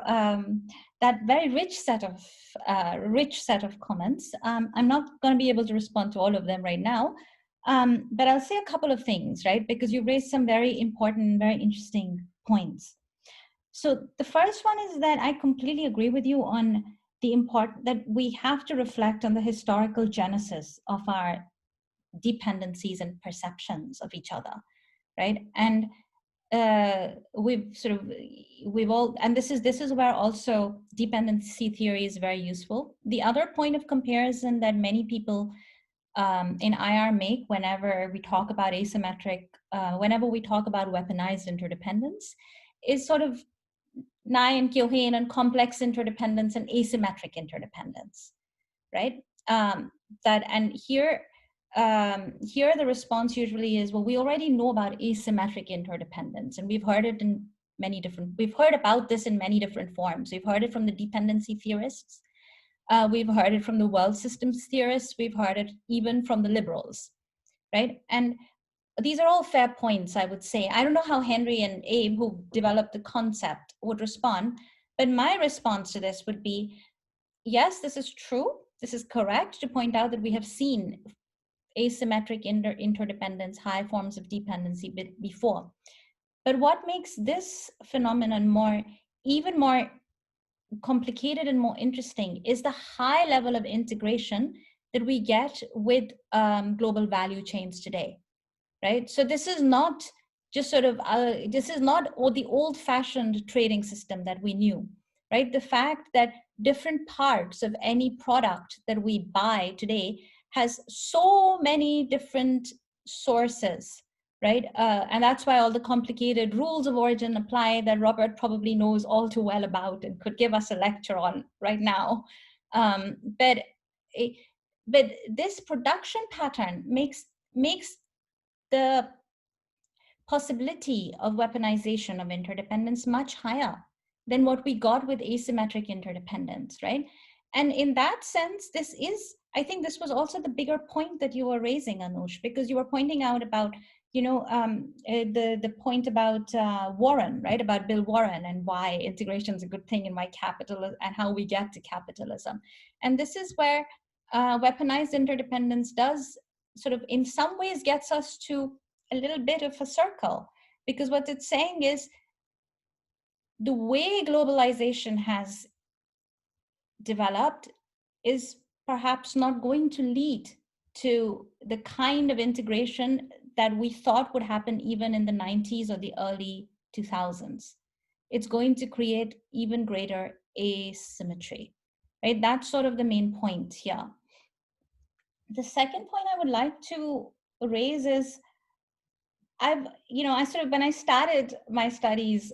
S3: that very rich set of comments. I'm not going to be able to respond to all of them right now, but I'll say a couple of things, right? Because you raised some very important, very interesting points. So the first one is that I completely agree with you on the that we have to reflect on the historical genesis of our dependencies and perceptions of each other, right? And we've all, and this is where also dependency theory is very useful. The other point of comparison that many people in IR make whenever we talk about asymmetric, whenever we talk about weaponized interdependence, is sort of Nye and Keohane and complex interdependence and asymmetric interdependence, right? Here the response usually is, well, we already know about asymmetric interdependence, and we've heard it in we've heard about this in many different forms. We've heard it from the dependency theorists. We've heard it from the world systems theorists. We've heard it even from the liberals, right? And these are all fair points, I would say. I don't know how Henry and Abe, who developed the concept, would respond, but my response to this would be, yes, this is true. This is correct to point out that we have seen asymmetric interdependence, high forms of dependency before. But what makes this phenomenon even more complicated and more interesting is the high level of integration that we get with global value chains today, right? So this is not just sort of, this is not the old-fashioned trading system that we knew, right? The fact that different parts of any product that we buy today has so many different sources, right? And that's why all the complicated rules of origin apply that Robert probably knows all too well about and could give us a lecture on right now. But this production pattern makes the possibility of weaponization of interdependence much higher than what we got with asymmetric interdependence, right? And in that sense, I think this was also the bigger point that you were raising, Anush, because you were pointing out about, the point about Warren, right? About Bill Warren and why integration is a good thing and why capitalism and how we get to capitalism. And this is where weaponized interdependence does sort of, in some ways, gets us to a little bit of a circle, because what it's saying is the way globalization has developed is perhaps not going to lead to the kind of integration that we thought would happen even in the 90s or the early 2000s. It's going to create even greater asymmetry, right? That's sort of the main point here. The second point I would like to raise is, when I started my studies,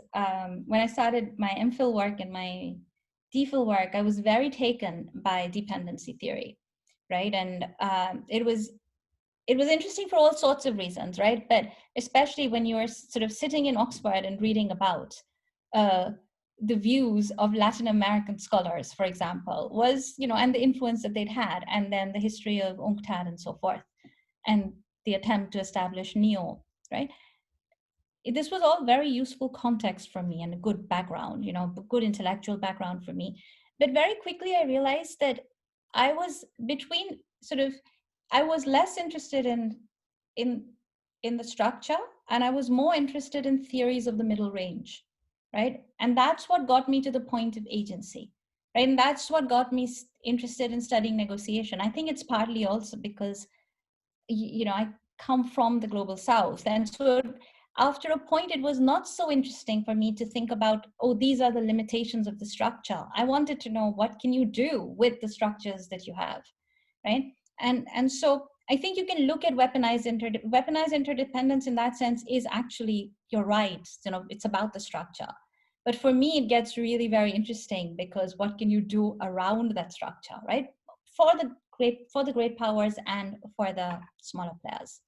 S3: when I started my MPhil work and my DPhil work, I was very taken by dependency theory, right? And it was interesting for all sorts of reasons, right? But especially when you are sort of sitting in Oxford and reading about the views of Latin American scholars, for example, was, and the influence that they'd had, and then the history of UNCTAD and so forth, and the attempt to establish NEO, right? This was all very useful context for me and a good background, good intellectual background for me. But very quickly I realized that I was I was less interested in the structure, and I was more interested in theories of the middle range, right? And that's what got me to the point of agency, right? And that's what got me interested in studying negotiation. I think it's partly also because, I come from the global South. And so after a point, it was not so interesting for me to think about, oh, these are the limitations of the structure. I wanted to know, what can you do with the structures that you have, right? And so I think you can look at weaponized interdependence in that sense is actually, you're right, it's about the structure. But for me, it gets really very interesting because what can you do around that structure, right? For the great powers and for the smaller players.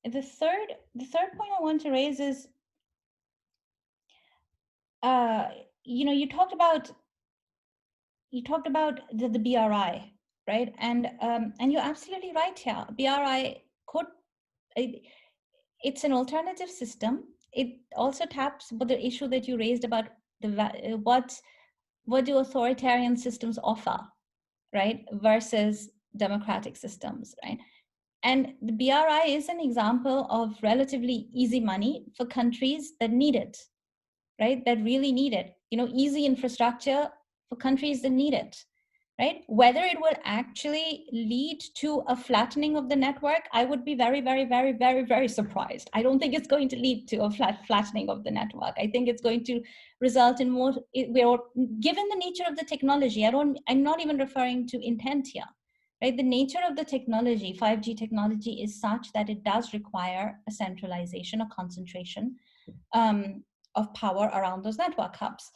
S3: The third point I want to raise is, you talked about the BRI, right? And you're absolutely right here. BRI it's an alternative system. It also taps the issue that you raised about what do authoritarian systems offer, right, versus democratic systems, right? And the BRI is an example of relatively easy money for countries that need it, right? That really need it. Easy infrastructure for countries that need it, right? Whether it will actually lead to a flattening of the network, I would be very, very, very, very, very surprised. I don't think it's going to lead to a flattening of the network. I think it's going to result in more, given the nature of the technology, I'm not even referring to intent here, right? The nature of the technology, 5G technology, is such that it does require a centralization, a concentration of power around those network hubs.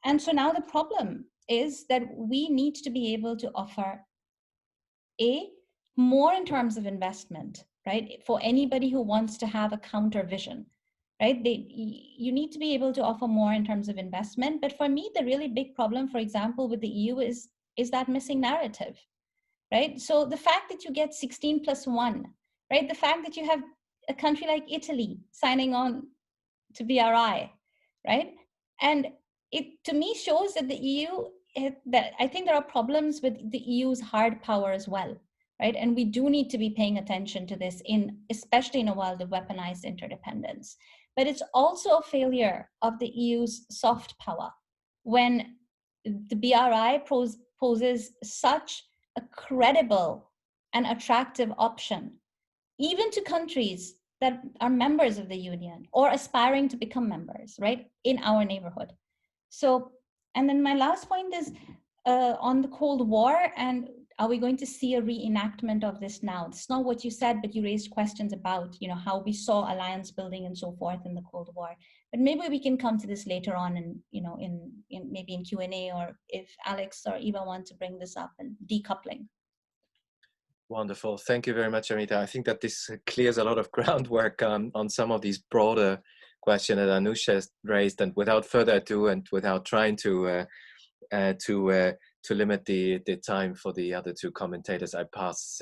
S3: And so now the problem is that we need to be able to offer more in terms of investment, right? For anybody who wants to have a counter vision, right? You need to be able to offer more in terms of investment. But for me, the really big problem, for example, with the EU is that missing narrative, right? So the fact that you get 16+1, right? The fact that you have a country like Italy signing on to BRI, right? And it, to me, shows that the EU, that I think there are problems with the EU's hard power as well, right? And we do need to be paying attention to this, especially in a world of weaponized interdependence. But it's also a failure of the EU's soft power when the BRI poses such a credible and attractive option, even to countries that are members of the union or aspiring to become members, right, in our neighborhood. So, and then my last point is on the Cold War, and are we going to see a reenactment of this now? It's not what you said, but you raised questions about, how we saw alliance building and so forth in the Cold War. But maybe we can come to this later on, and maybe in Q&A, or if Alex or Eva want to bring this up, and decoupling.
S1: Wonderful. Thank you very much, Amrita. I think that this clears a lot of groundwork on some of these broader questions that Anusha has raised. And without further ado, and without trying to limit the time for the other two commentators, I pass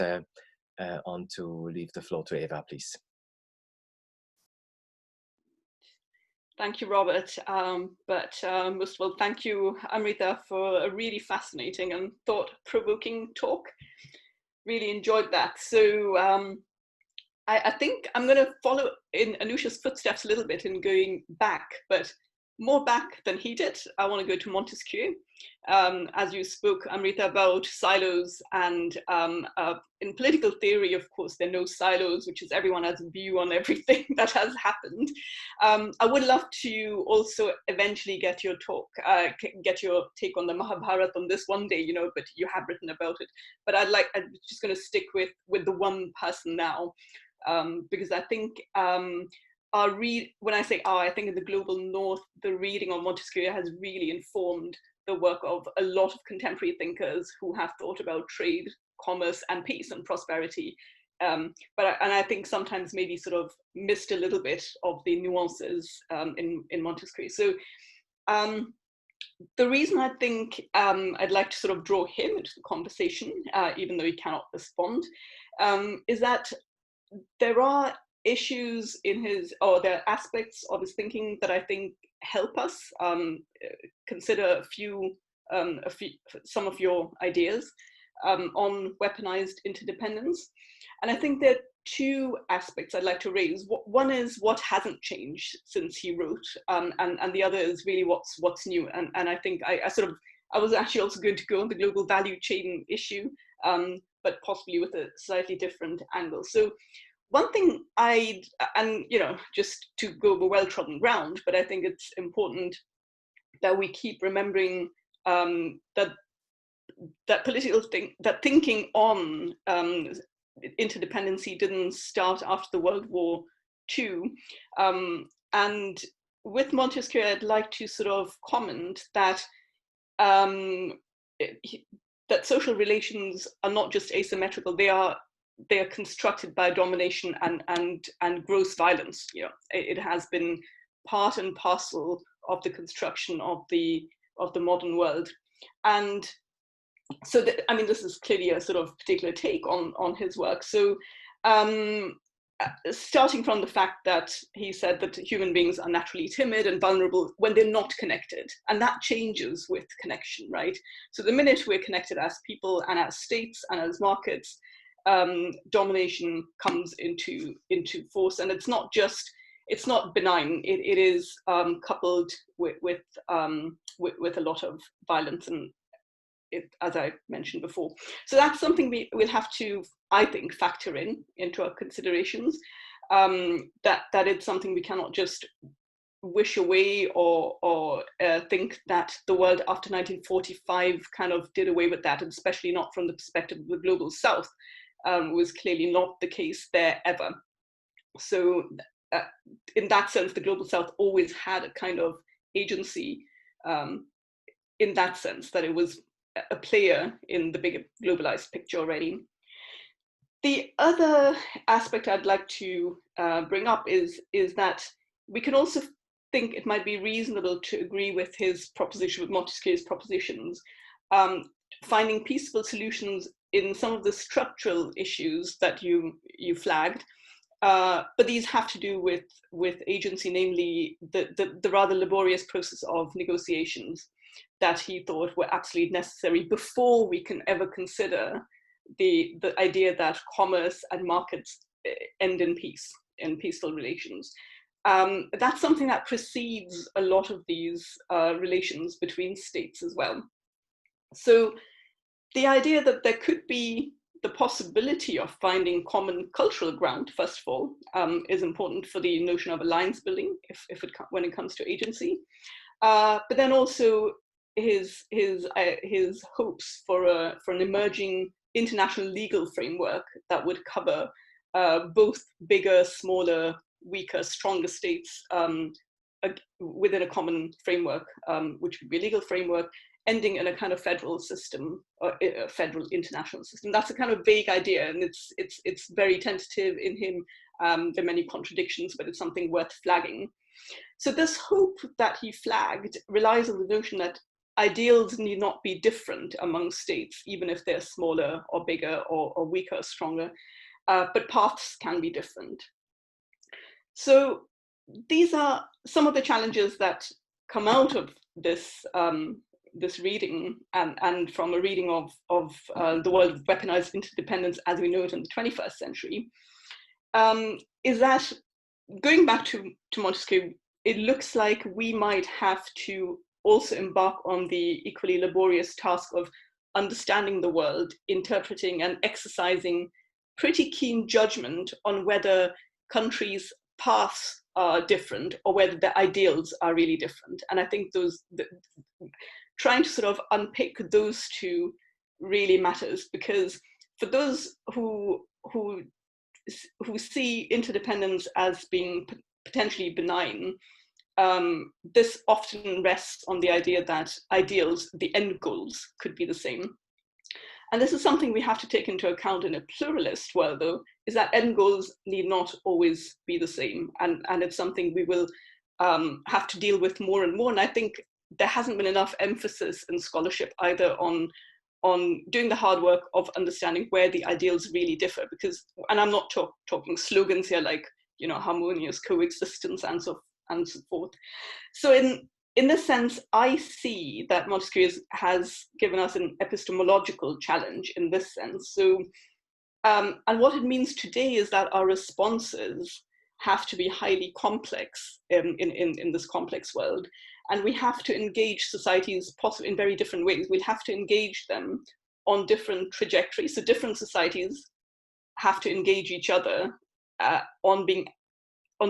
S1: on to leave the floor to Eva, please.
S2: Thank you, Robert. Most of all, thank you, Amrita, for a really fascinating and thought-provoking talk. Really enjoyed that. So I think I'm going to follow in Anusha's footsteps a little bit in going back, but more back than he did. I want to go to Montesquieu. As you spoke, Amrita, about silos, and in political theory, of course, there are no silos, which is everyone has a view on everything that has happened. I would love to also eventually get your take on the Mahabharata on this one day, but you have written about it. But I'm just going to stick with the one person now, because I think when I say I think in the global north, the reading of Montesquieu has really informed the work of a lot of contemporary thinkers who have thought about trade, commerce, and peace and prosperity and I think sometimes maybe sort of missed a little bit of the nuances in Montesquieu. So the reason I think I'd like to sort of draw him into the conversation, even though he cannot respond, is that there are issues in his, or there are aspects of his thinking that I think help us consider some of your ideas on weaponized interdependence. And I think there are two aspects I'd like to raise. One is what hasn't changed since he wrote, and the other is really what's new. And I think I was actually also going to go on the global value chain issue, but possibly with a slightly different angle. So one thing just to go over well-trodden ground, but I think it's important that we keep remembering that thinking on interdependency didn't start after the World War II. And with Montesquieu, I'd like to sort of comment that that social relations are not just asymmetrical; they are constructed by domination and gross violence. You know, it has been part and parcel of the construction of the modern world. And so, this is clearly a sort of particular take on his work. So, starting from the fact that he said that human beings are naturally timid and vulnerable when they're not connected, and that changes with connection, right? So the minute we're connected as people and as states and as markets, domination comes into force, and it's not benign. It is coupled with a lot of violence, and as I mentioned before. So that's something we'll have to, I think, factor into our considerations. That it's something we cannot just wish away or think that the world after 1945 kind of did away with that, and especially not from the perspective of the global South. Was clearly not the case there ever. So in that sense, the global South always had a kind of agency in that sense, that it was a player in the bigger globalized picture already. The other aspect I'd like to bring up is that we can also think it might be reasonable to agree with his proposition, with Montesquieu's propositions, finding peaceful solutions in some of the structural issues that you flagged, but these have to do with agency, namely the rather laborious process of negotiations that he thought were absolutely necessary before we can ever consider the idea that commerce and markets end in peace, in peaceful relations. That's something that precedes a lot of these relations between states as well. So the idea that there could be the possibility of finding common cultural ground, first of all, is important for the notion of alliance building, when it comes to agency. But then also his hopes for an emerging international legal framework that would cover both bigger, smaller, weaker, stronger states within a common framework, which would be a legal framework, ending in a kind of federal system, or a federal international system. That's a kind of vague idea, and it's very tentative in him. There are many contradictions, but it's something worth flagging. So this hope that he flagged relies on the notion that ideals need not be different among states, even if they're smaller or bigger or weaker or stronger, but paths can be different. So these are some of the challenges that come out of this this reading, and from a reading of the world of weaponized interdependence as we know it in the 21st century, is that, going back to Montesquieu, it looks like we might have to also embark on the equally laborious task of understanding the world, interpreting and exercising pretty keen judgment on whether countries' paths are different or whether their ideals are really different. And I think trying to sort of unpick those two really matters, because for those who see interdependence as being potentially benign, this often rests on the idea that ideals, the end goals, could be the same. And this is something we have to take into account in a pluralist world, though, is that end goals need not always be the same. And it's something we will have to deal with more and more. And I think there hasn't been enough emphasis in scholarship either on doing the hard work of understanding where the ideals really differ, because, and I'm not talking slogans here like, you know, harmonious coexistence and so forth. So in this sense, I see that Montesquieu has given us an epistemological challenge in this sense. So, and what it means today is that our responses have to be highly complex in this complex world. And we have to engage societies possibly in very different ways. We'll have to engage them on different trajectories. So different societies have to engage each other on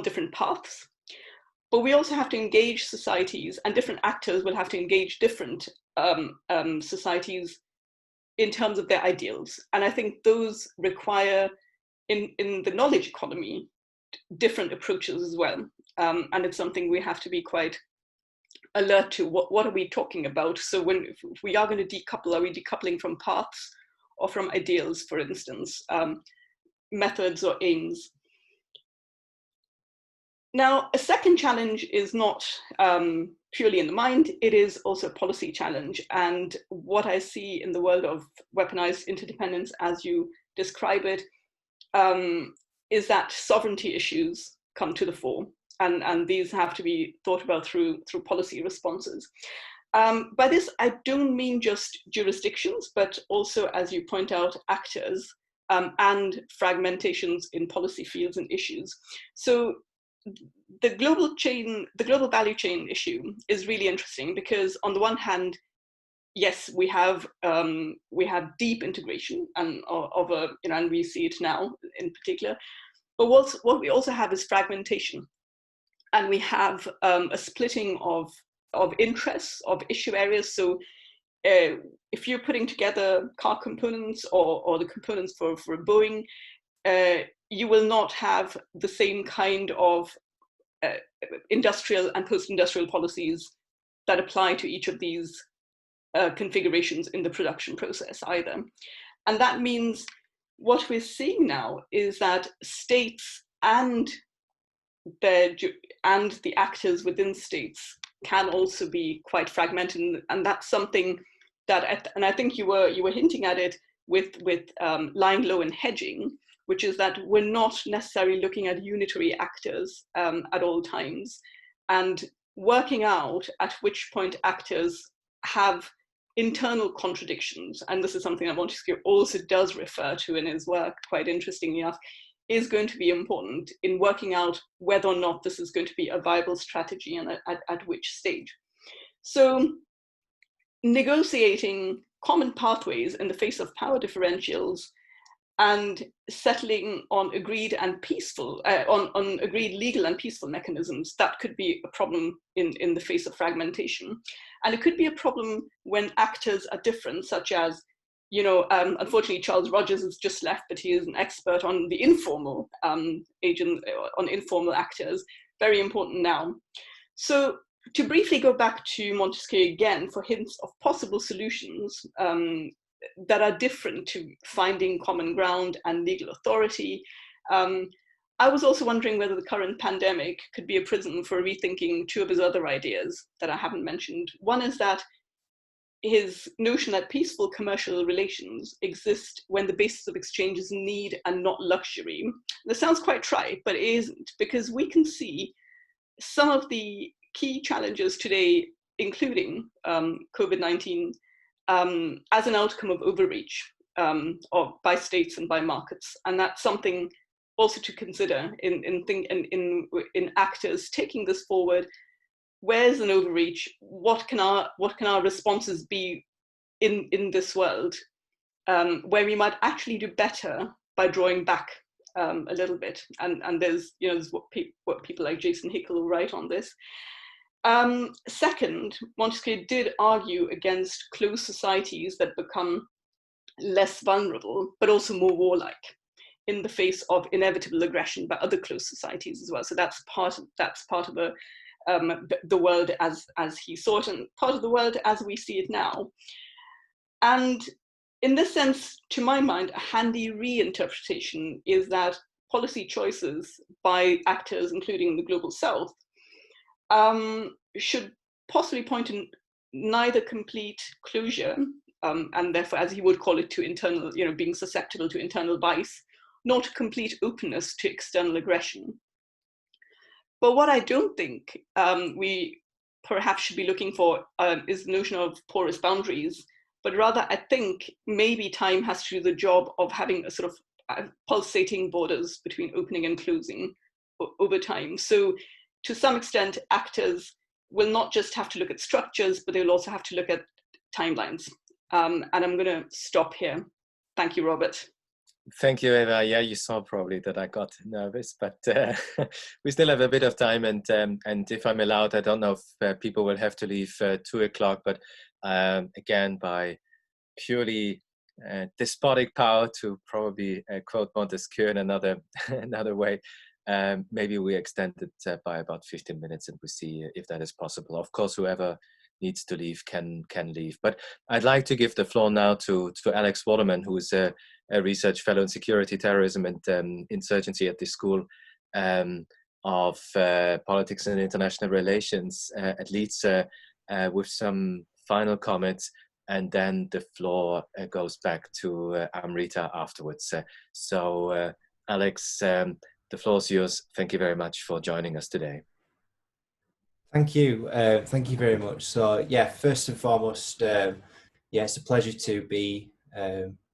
S2: different paths. But we also have to engage societies, and different actors will have to engage different societies in terms of their ideals. And I think those require, in the knowledge economy, different approaches as well. And it's something we have to be quite alert to. What are we talking about? So if we are going to decouple, are we decoupling from paths or from ideals, for instance, methods or aims? Now, a second challenge is not purely in the mind, it is also a policy challenge. And what I see in the world of weaponized interdependence, as you describe it, is that sovereignty issues come to the fore. And these have to be thought about through policy responses. By this, I don't mean just jurisdictions, but also, as you point out, actors and fragmentations in policy fields and issues. So the global value chain issue is really interesting because, on the one hand, yes, we have deep integration and and we see it now in particular. But what we also have is fragmentation, and we have a splitting of interests, of issue areas. So if you're putting together car components or the components for a Boeing, you will not have the same kind of industrial and post-industrial policies that apply to each of these configurations in the production process either. And that means what we're seeing now is that states and the actors within states can also be quite fragmented, and that's something that, and I think you were hinting at it with lying low and hedging, which is that we're not necessarily looking at unitary actors at all times, and working out at which point actors have internal contradictions. And this is something that Montesquieu also does refer to in his work, quite interestingly enough, is going to be important in working out whether or not this is going to be a viable strategy and at which stage. So negotiating common pathways in the face of power differentials and settling on agreed and peaceful, on agreed legal and peaceful mechanisms, that could be a problem in the face of fragmentation. And it could be a problem when actors are different, such as, unfortunately, Charles Rogers has just left, but he is an expert on the informal on informal actors, very important now. So to briefly go back to Montesquieu again for hints of possible solutions that are different to finding common ground and legal authority. I was also wondering whether the current pandemic could be a prism for rethinking two of his other ideas that I haven't mentioned. One is that his notion that peaceful commercial relations exist when the basis of exchange is need and not luxury. This sounds quite trite, but it isn't, because we can see some of the key challenges today, including COVID-19, as an outcome of overreach by states and by markets. And that's something also to consider in actors taking this forward. Where's an overreach? What can our responses be in this world, where we might actually do better by drawing back a little bit? And there's what people like Jason Hickel will write on this. Second, Montesquieu did argue against closed societies that become less vulnerable, but also more warlike in the face of inevitable aggression by other closed societies as well. So that's part of the world as he saw it, and part of the world as we see it now. And in this sense, to my mind, a handy reinterpretation is that policy choices by actors, including the global south, should possibly point in neither complete closure, and therefore, as he would call it, to internal, being susceptible to internal vice, nor to complete openness to external aggression. But what I don't think we perhaps should be looking for is the notion of porous boundaries, but rather I think maybe time has to do the job of having a sort of pulsating borders between opening and closing over time. So to some extent, actors will not just have to look at structures, but they'll also have to look at timelines. And I'm going to stop here. Thank you, Robert.
S1: Thank you, Eva. Yeah, you saw probably that I got nervous, but we still have a bit of time. And if I'm allowed, I don't know if people will have to leave 2 o'clock, but again, by purely despotic power, to probably quote Montesquieu in another way, maybe we extend it by about 15 minutes, and we see if that is possible. Of course, whoever needs to leave can leave. But I'd like to give the floor now to Alex Waterman, who is a research fellow in security, terrorism, and insurgency at the School of Politics and International Relations at Leeds, with some final comments, and then the floor goes back to Amrita afterwards. So Alex, the floor is yours. Thank you very much for joining us today.
S5: Thank you. Thank you very much. So yeah, first and foremost, yeah, it's a pleasure to be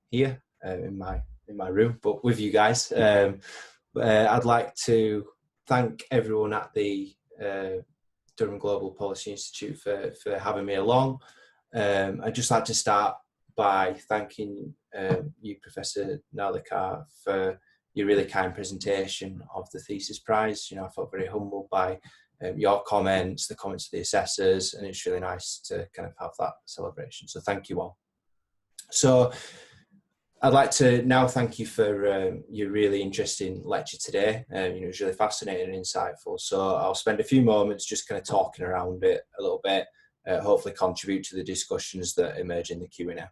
S5: here in my room, but with you guys. I'd like to thank everyone at the Durham Global Policy Institute for having me along. I'd just like to start by thanking you, Professor Narlikar, for your really kind presentation of the thesis prize. I felt very humbled by your comments, the comments of the assessors, and it's really nice to kind of have that celebration. So thank you all. So I'd like to now thank you for your really interesting lecture today. It was really fascinating and insightful. So I'll spend a few moments just kind of talking around it a little bit, hopefully contribute to the discussions that emerge in the Q&A.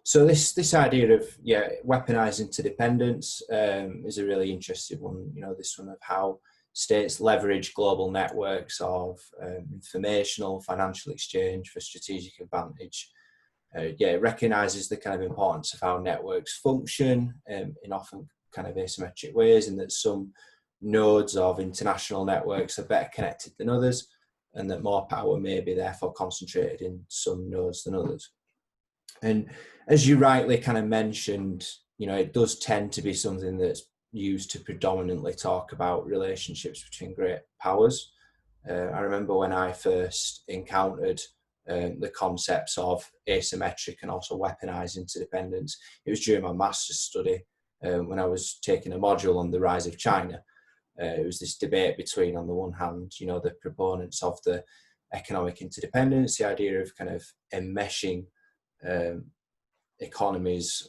S5: So this idea of weaponized interdependence is a really interesting one. This one of how states leverage global networks of informational, financial exchange for strategic advantage. It recognises the kind of importance of how networks function in often kind of asymmetric ways, and that some nodes of international networks are better connected than others, and that more power may be therefore concentrated in some nodes than others. And as you rightly kind of mentioned, it does tend to be something that's used to predominantly talk about relationships between great powers. I remember when I first encountered the concepts of asymmetric and also weaponized interdependence, it was during my master's study when I was taking a module on the rise of China. It was this debate between, on the one hand, the proponents of the economic interdependence, the idea of kind of enmeshing economies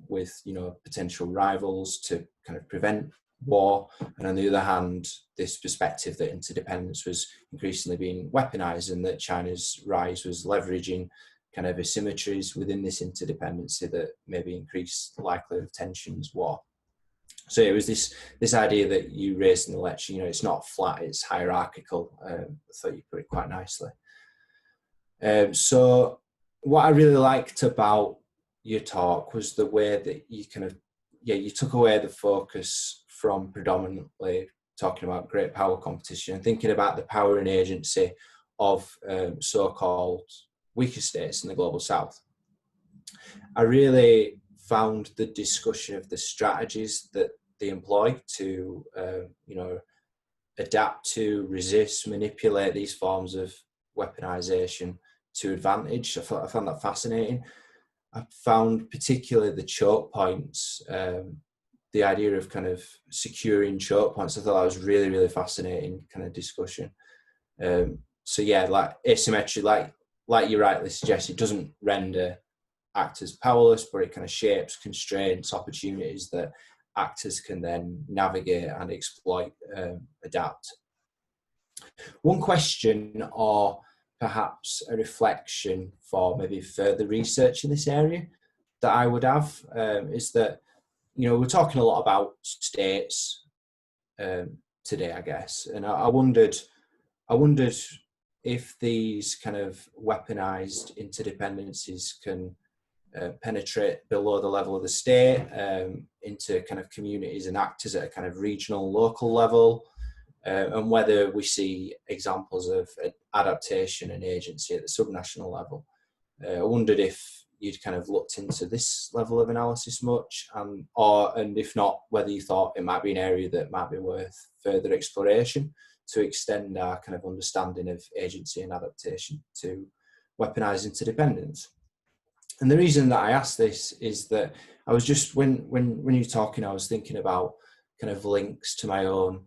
S5: with potential rivals to kind of prevent war, and on the other hand this perspective that interdependence was increasingly being weaponized, and that China's rise was leveraging kind of asymmetries within this interdependency that maybe increase the likelihood of tensions, war. So it was this idea that you raised in the lecture, it's not flat, it's hierarchical. I thought you put it quite nicely. So what I really liked about your talk was the way that you kind of, you took away the focus from predominantly talking about great power competition and thinking about the power and agency of so-called weaker states in the global south. I really found the discussion of the strategies that they employ to, adapt to, resist, manipulate these forms of weaponization to advantage. I found that fascinating. I found particularly the choke points, the idea of kind of securing choke points. I thought that was really, really fascinating kind of discussion. So yeah, like asymmetry, like you rightly suggest, it doesn't render actors powerless, but it kind of shapes constraints, opportunities that actors can then navigate and exploit, adapt. One question or perhaps a reflection for maybe further research in this area that I would have, is that, you know, we're talking a lot about states today, I guess, and I wondered if these kind of weaponized interdependencies can penetrate below the level of the state into kind of communities and actors at a kind of regional, local level, and whether we see examples of adaptation and agency at the subnational level. I wondered if you'd kind of looked into this level of analysis much, and if not, whether you thought it might be an area that might be worth further exploration to extend our kind of understanding of agency and adaptation to weaponized interdependence. And the reason that I asked this is that I was just, when you were talking, I was thinking about kind of links to my own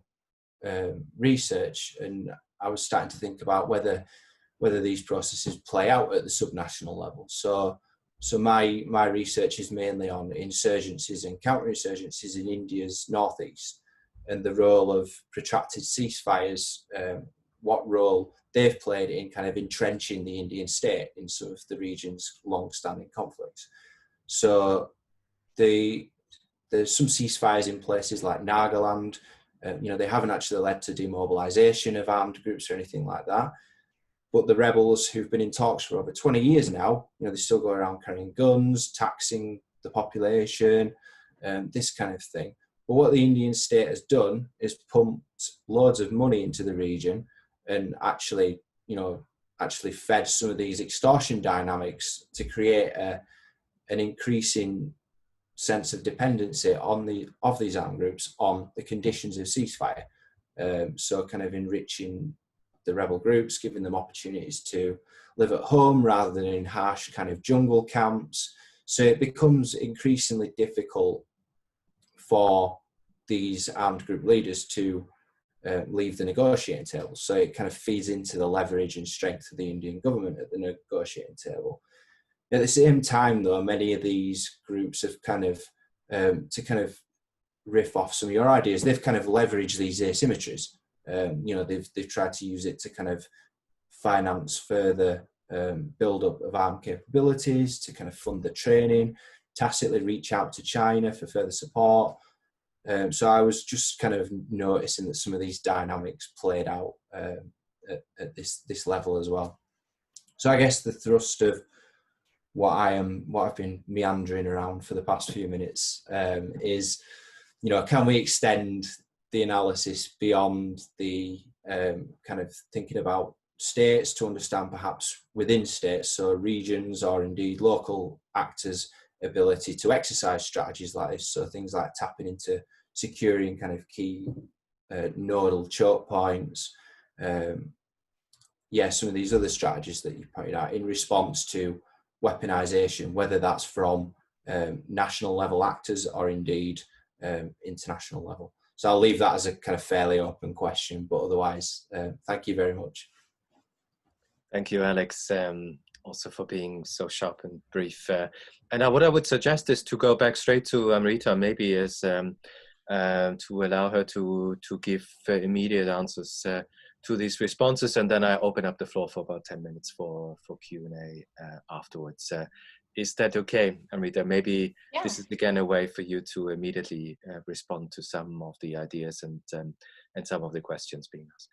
S5: research, and I was starting to think about whether these processes play out at the subnational level. So my research is mainly on insurgencies and counterinsurgencies in India's northeast, and the role of protracted ceasefires, what role they've played in kind of entrenching the Indian state in some of the region's long-standing conflicts. So there's some ceasefires in places like Nagaland. You know, they haven't actually led to demobilization of armed groups or anything like that. But the rebels who've been in talks for over 20 years now, you know, they still go around carrying guns, taxing the population, this kind of thing. But what the Indian state has done is pumped loads of money into the region and actually fed some of these extortion dynamics to create an increasing sense of dependency of these armed groups on the conditions of ceasefire. So kind of enriching the rebel groups, giving them opportunities to live at home rather than in harsh kind of jungle camps. So it becomes increasingly difficult for these armed group leaders to leave the negotiating table. So it kind of feeds into the leverage and strength of the Indian government at the negotiating table. At the same time, though, many of these groups have kind of, to kind of riff off some of your ideas, they've kind of leveraged these asymmetries. You know, they've tried to use it to kind of finance further build up of armed capabilities, to kind of fund the training, tacitly reach out to China for further support. So I was just kind of noticing that some of these dynamics played out at this level as well. So I guess the thrust of what I've been meandering around for the past few minutes is, you know, can we extend the analysis beyond the kind of thinking about states to understand perhaps within states, so regions or indeed local actors' ability to exercise strategies like this, so things like tapping into securing kind of key nodal choke points, some of these other strategies that you pointed out in response to weaponization, whether that's from national level actors or indeed international level. So I'll leave that as a kind of fairly open question, but otherwise, thank you very much.
S1: Thank you, Alex, also for being so sharp and brief. And what I would suggest is to go back straight to Amrita, maybe as to allow her to give immediate answers to these responses, and then I open up the floor for about 10 minutes for Q&A afterwards. Is that okay, Amrita? Maybe this is again a way for you to immediately respond to some of the ideas and some of the questions being asked.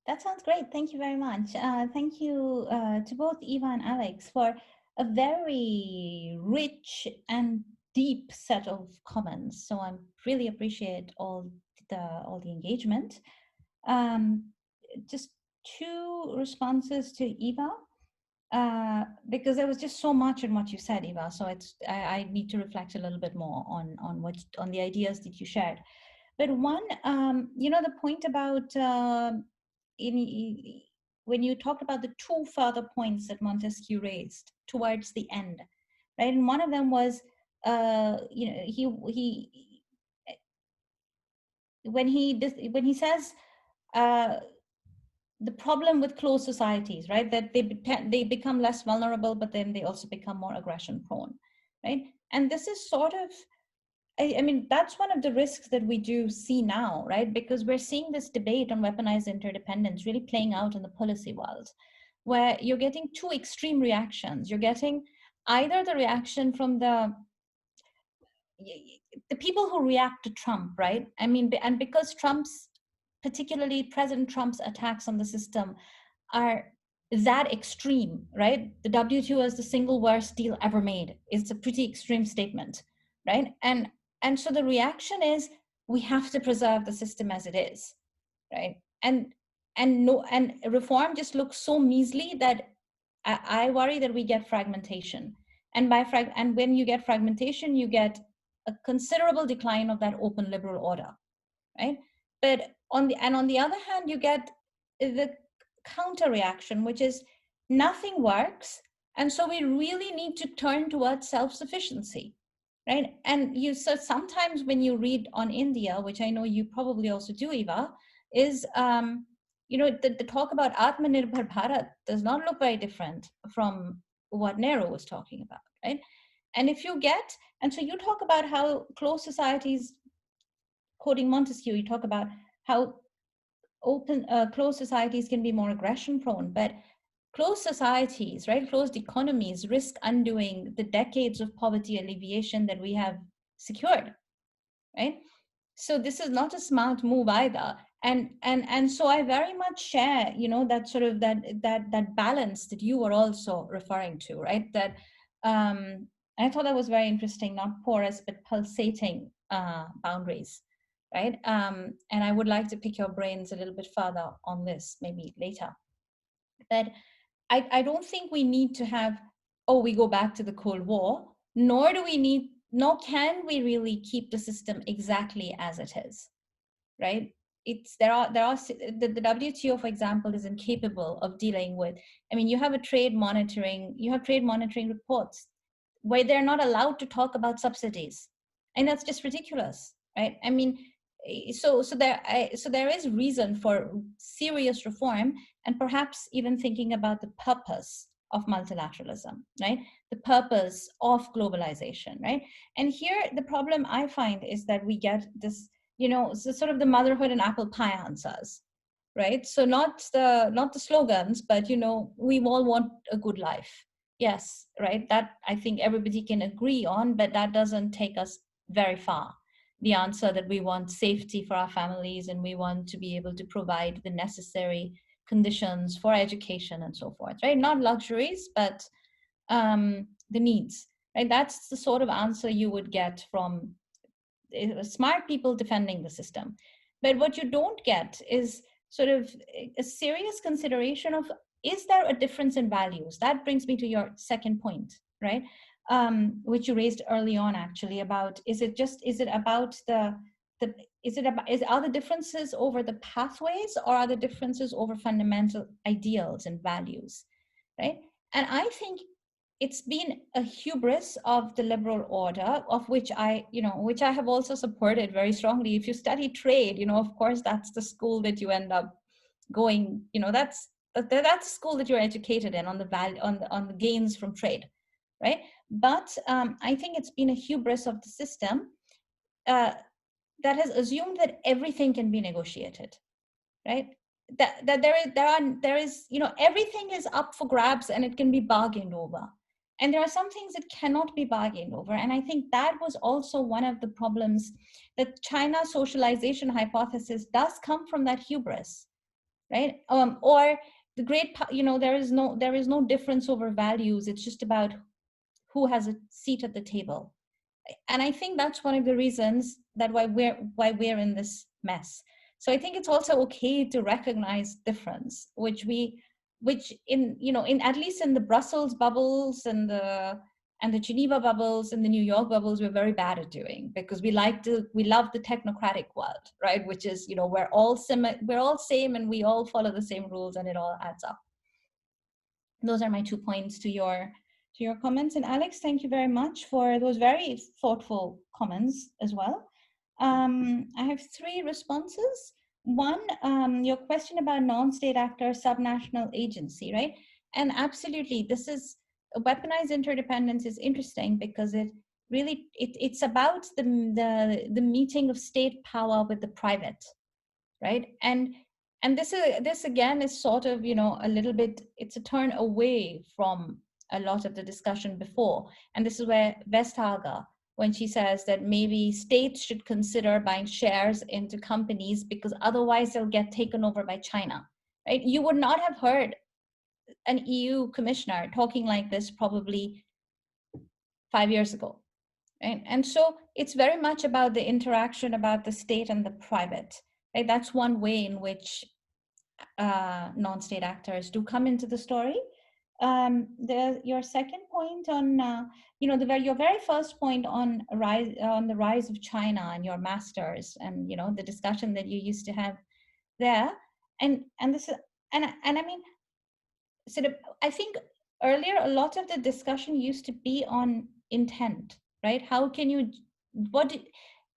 S3: That sounds great. Thank you very much. Thank you to both Eva and Alex for a very rich and deep set of comments. So I really appreciate all the engagement. Just two responses to Eva, because there was just so much in what you said, Eva. So I need to reflect a little bit more on the ideas that you shared. But one, the point about when you talked about the two further points that Montesquieu raised towards the end, right? And one of them was, when he says the problem with closed societies, right? That they become less vulnerable, but then they also become more aggression prone, right? And this is sort of, I mean, that's one of the risks that we do see now, right? Because we're seeing this debate on weaponized interdependence really playing out in the policy world. where you're getting two extreme reactions. You're getting either the reaction from the people who react to Trump, right? I mean, and because particularly President Trump's attacks on the system are that extreme, right? The WTO is the single worst deal ever made. It's a pretty extreme statement, right? And so the reaction is, we have to preserve the system as it is, right? And reform just looks so measly that I worry that we get fragmentation. And and when you get fragmentation, you get a considerable decline of that open liberal order, right? But on the other hand, you get the counter reaction, which is nothing works, and so we really need to turn towards self-sufficiency, right? And so sometimes when you read on India, which I know you probably also do, Eva, is the talk about Atmanirbhar Bharat does not look very different from what Nehru was talking about, right? And so you talk about how closed societies, quoting Montesquieu, you talk about how closed societies can be more aggression prone, but closed societies, right, closed economies risk undoing the decades of poverty alleviation that we have secured, right? So this is not a smart move either. And so I very much share, that sort of that balance that you were also referring to, right? That I thought that was very interesting, not porous, but pulsating boundaries, right? And I would like to pick your brains a little bit further on this, maybe later. But I don't think we need to have, we go back to the Cold War, nor can we really keep the system exactly as it is, right? The WTO, for example, is incapable of dealing with, you have trade monitoring reports where they're not allowed to talk about subsidies. And that's just ridiculous, right? So there is reason for serious reform, and perhaps even thinking about the purpose of multilateralism, right? The purpose of globalization, right? And here the problem I find is that we get this, so sort of the motherhood and apple pie answers, right? So not the slogans, but we all want a good life. Yes, right? That I think everybody can agree on, but that doesn't take us very far. The answer that we want safety for our families, and we want to be able to provide the necessary conditions for education and so forth, right? Not luxuries, but the needs, right? That's the sort of answer you would get from smart people defending the system. But what you don't get is sort of a serious consideration of, is there a difference in values? That brings me to your second point, right? Which you raised early on, actually, about are the differences over the pathways, or are the differences over fundamental ideals and values, right? And I think it's been a hubris of the liberal order, of which I have also supported very strongly. If you study trade, of course, that's the school that you end up going, that's the school that you're educated in, on the value, on the gains from trade, right? But I think it's been a hubris of the system that has assumed that everything can be negotiated, right? That there is everything is up for grabs and it can be bargained over. And there are some things that cannot be bargained over. And I think that was also one of the problems, that China's socialization hypothesis does come from that hubris, right? Or the great, there is no difference over values. It's just about who has a seat at the table. And I think that's one of the reasons that why we're in this mess. So I think it's also okay to recognize difference, which in at least in the Brussels bubbles and the Geneva bubbles and the New York bubbles, we're very bad at doing, because we love the technocratic world, right? Which is, we're all same and we all follow the same rules and it all adds up. Those are my 2 points to your comments. And Alex, thank you very much for those very thoughtful comments as well. I have 3 responses. One, your question about non-state actor, subnational agency, right? And absolutely, weaponized interdependence is interesting, because it's about the meeting of state power with the private, right? And and this again is sort of, you know, a little bit, it's a turn away from a lot of the discussion before. And this is where Vestager, when she says that maybe states should consider buying shares into companies because otherwise they'll get taken over by China, right? You would not have heard an EU commissioner talking like this probably 5 years ago, right? And so it's very much about the interaction about the state and the private, right? That's one way in which non-state actors do come into the story. Your second point on, you know, your very first point on the rise of China and your masters, and you know the discussion that you used to have there, and this is, and I mean, sort of, I think earlier a lot of the discussion used to be on intent, right? How can you,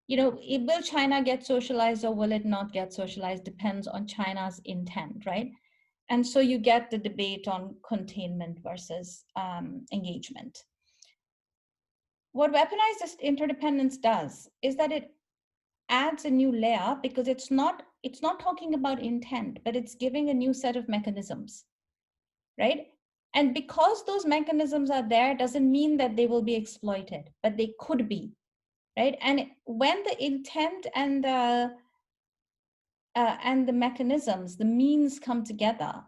S3: you know, will China get socialized or will it not get socialized depends on China's intent, right? And so you get the debate on containment versus engagement. What weaponized interdependence does is that it adds a new layer, because it's not talking about intent, but it's giving a new set of mechanisms, right? And because those mechanisms are there doesn't mean that they will be exploited, but they could be, right? And when the intent and the mechanisms, the means come together,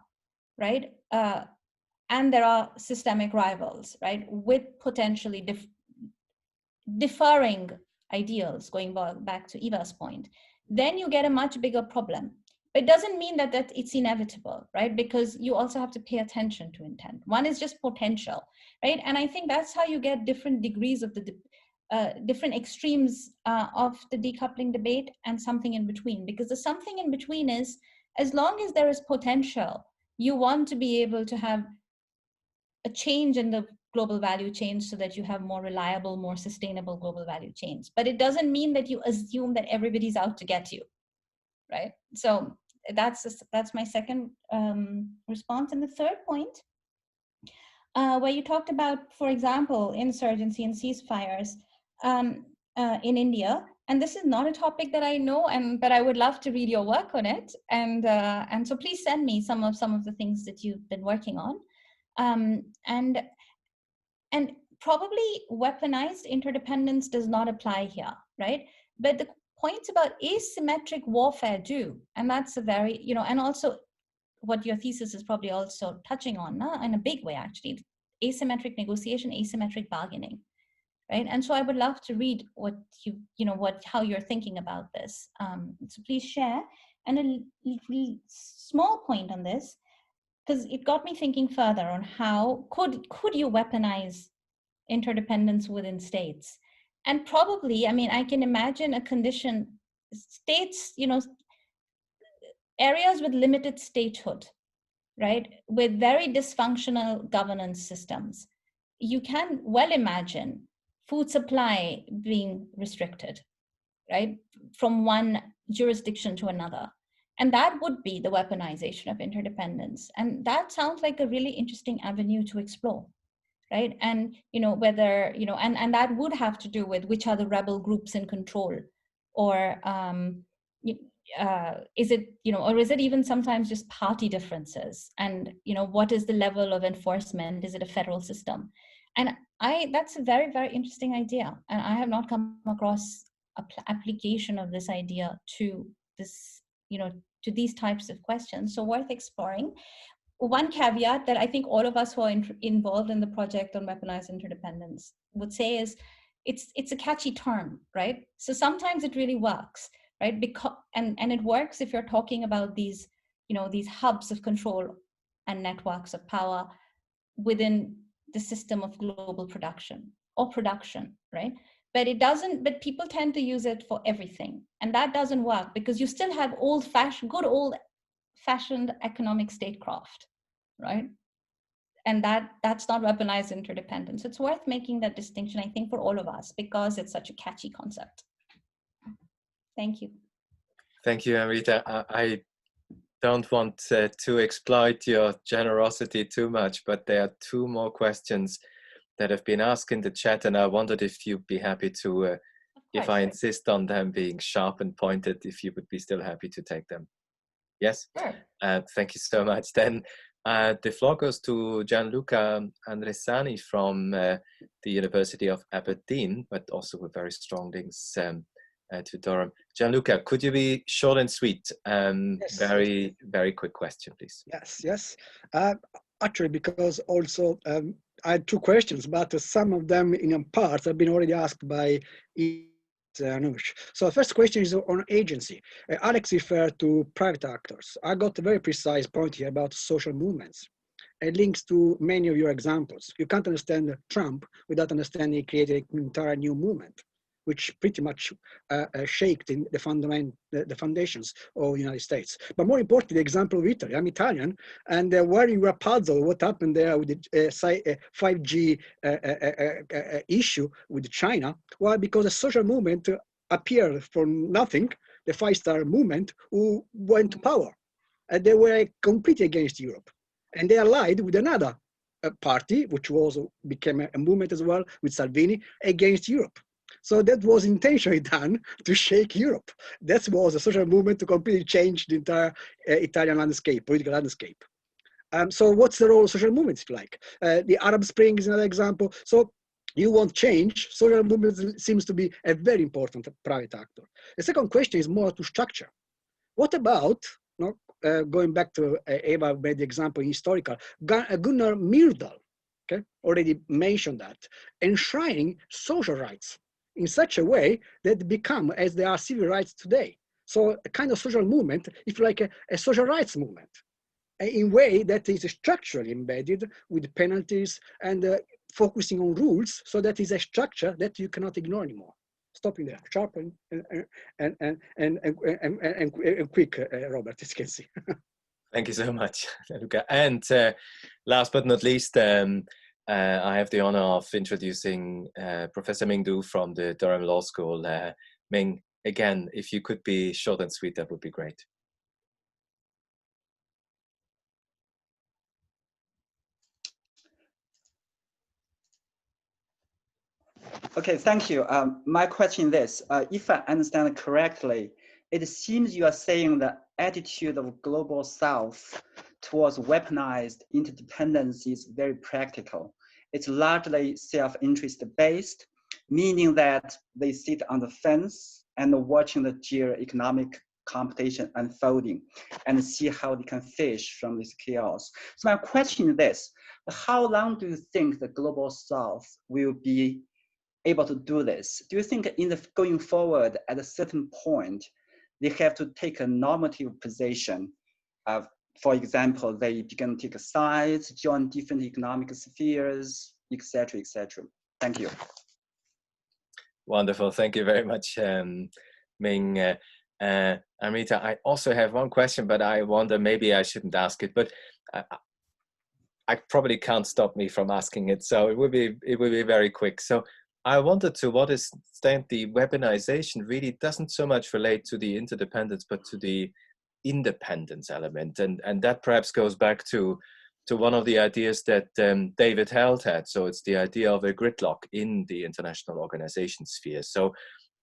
S3: right? And there are systemic rivals, right? With potentially differing ideals, going back to Eva's point, then you get a much bigger problem. But it doesn't mean that it's inevitable, right? Because you also have to pay attention to intent. One is just potential, right? And I think that's how you get different degrees of the different extremes of the decoupling debate and something in between. Because the something in between is, as long as there is potential, you want to be able to have a change in the global value chain so that you have more reliable, more sustainable global value chains. But it doesn't mean that you assume that everybody's out to get you, right? So that's my second response. And the third point, where you talked about, for example, insurgency and ceasefires in India, and this is not a topic that I know, but I would love to read your work on it, and so please send me some of the things that you've been working on, and probably weaponized interdependence does not apply here, right? But the points about asymmetric warfare do, and that's a very, you know, and also what your thesis is probably also touching on, in a big way actually, asymmetric negotiation, asymmetric bargaining, right? And so I would love to read what how you're thinking about this. So please share. And a small point on this, because it got me thinking further on how could you weaponize interdependence within states? And probably, I mean, I can imagine a condition, states, you know, areas with limited statehood, right, with very dysfunctional governance systems. You can well imagine food supply being restricted, right, from one jurisdiction to another. And that would be the weaponization of interdependence. And that sounds like a really interesting avenue to explore, right? And, you know, whether, you know, and that would have to do with which are the rebel groups in control, or is it, you know, or is it even sometimes just party differences? And, you know, what is the level of enforcement? Is it a federal system? And that's a very, very interesting idea. And I have not come across application of this idea to this, you know, to these types of questions. So worth exploring. One caveat that I think all of us who are involved in the project on weaponized interdependence would say is it's a catchy term, right? So sometimes it really works, right? Because and it works if you're talking about these, you know, these hubs of control and networks of power within the system of global production, right? But it doesn't, but people tend to use it for everything. And that doesn't work, because you still have good old-fashioned economic statecraft, right? And that's not weaponized interdependence. It's worth making that distinction, I think, for all of us, because it's such a catchy concept. Thank you.
S1: Thank you, Amrita. I don't want to exploit your generosity too much, but there are two more questions that have been asked in the chat, and I wondered if you'd be happy to, if I insist on them being sharp and pointed, if you would be still happy to take them. Yes.
S3: Sure.
S1: Thank you so much. Then the floor goes to Gianluca Andresani from the University of Aberdeen, but also with very strong links to Durham. Gianluca, could you be short and sweet?
S6: Yes.
S1: Very quick question, please.
S6: Yes. Actually, because also I had two questions, but some of them in part have been already asked by Anush. So the first question is on agency. Alex referred to private actors. I got a very precise point here about social movements. It links to many of your examples. You can't understand Trump without understanding he created an entire new movement, which pretty much shaked in the foundations of the United States. But more importantly, the example of Italy. I'm Italian, and where you were puzzled what happened there with the 5G issue with China, well, because a social movement appeared from nothing, the 5-star movement, who went to power. And they were completely against Europe. And they allied with another party, which also became a movement as well, with Salvini, against Europe. So that was intentionally done to shake Europe. That was a social movement to completely change the entire Italian landscape, political landscape. So what's the role of social movements like? The Arab Spring is another example. So you want change, social movement seems to be a very important private actor. The second question is more to structure. What about, going back to Eva made the example in historical, Gunnar Myrdal, okay, already mentioned that, enshrining social rights in such a way that become as they are civil rights today. So a kind of social movement, if you like a social rights movement, in a way that is structurally embedded with penalties and focusing on rules, so that is a structure that you cannot ignore anymore. Stopping there, sharp and quick, Robert, as you can see.
S1: Thank you so much, Luca. And last but not least, I have the honor of introducing Professor Ming Du from the Durham Law School. Ming, again, if you could be short and sweet, that would be great.
S7: Okay, thank you. My question is this, if I understand correctly, it seems you are saying the attitude of global South towards weaponized interdependence is very practical. It's largely self-interest based, meaning that they sit on the fence and watching the geo-economic competition unfolding and see how they can fish from this chaos. So my question is this, how long do you think the global South will be able to do this? Do you think in the going forward at a certain point, they have to take a normative position? For example, they begin to take sides, join different economic spheres, etc., etc. Thank you.
S1: Wonderful. Thank you very much, Ming. Amrita, I also have one question, but I wonder maybe I shouldn't ask it, but I probably can't stop me from asking it. So it would be very quick. So I wondered to what extent the weaponization really doesn't so much relate to the interdependence, but to the independence element. And that perhaps goes back to one of the ideas that David Held had. So it's the idea of a gridlock in the international organization sphere. So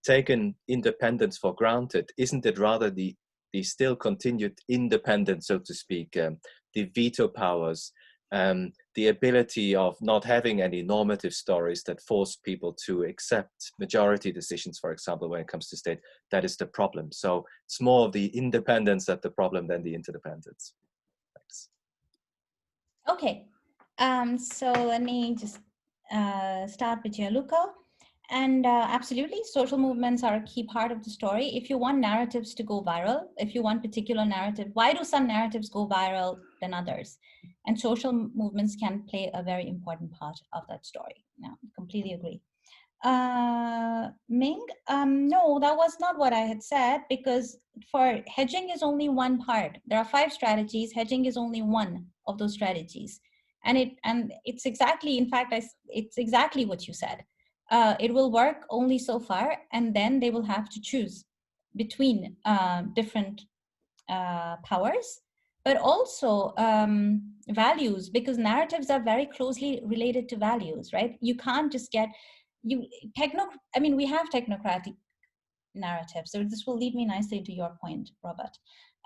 S1: taken independence for granted, isn't it rather the still continued independence, so to speak, the veto powers, the ability of not having any normative stories that force people to accept majority decisions, for example, when it comes to state, that is the problem. So it's more of the independence that's the problem than the interdependence. Thanks.
S3: Okay, so let me just start with Gianluca. And absolutely, social movements are a key part of the story. If you want narratives to go viral, if you want particular narrative, why do some narratives go viral than others? And social movements can play a very important part of that story. Now, completely agree. Ming, no, that was not what I had said, because for hedging is only one part. There are 5 strategies. Hedging is only one of those strategies. And it's exactly, in fact, it's exactly what you said. It will work only so far, and then they will have to choose between different powers, but also values, because narratives are very closely related to values, right? You can't just get we have technocratic narratives. So this will lead me nicely to your point, Robert.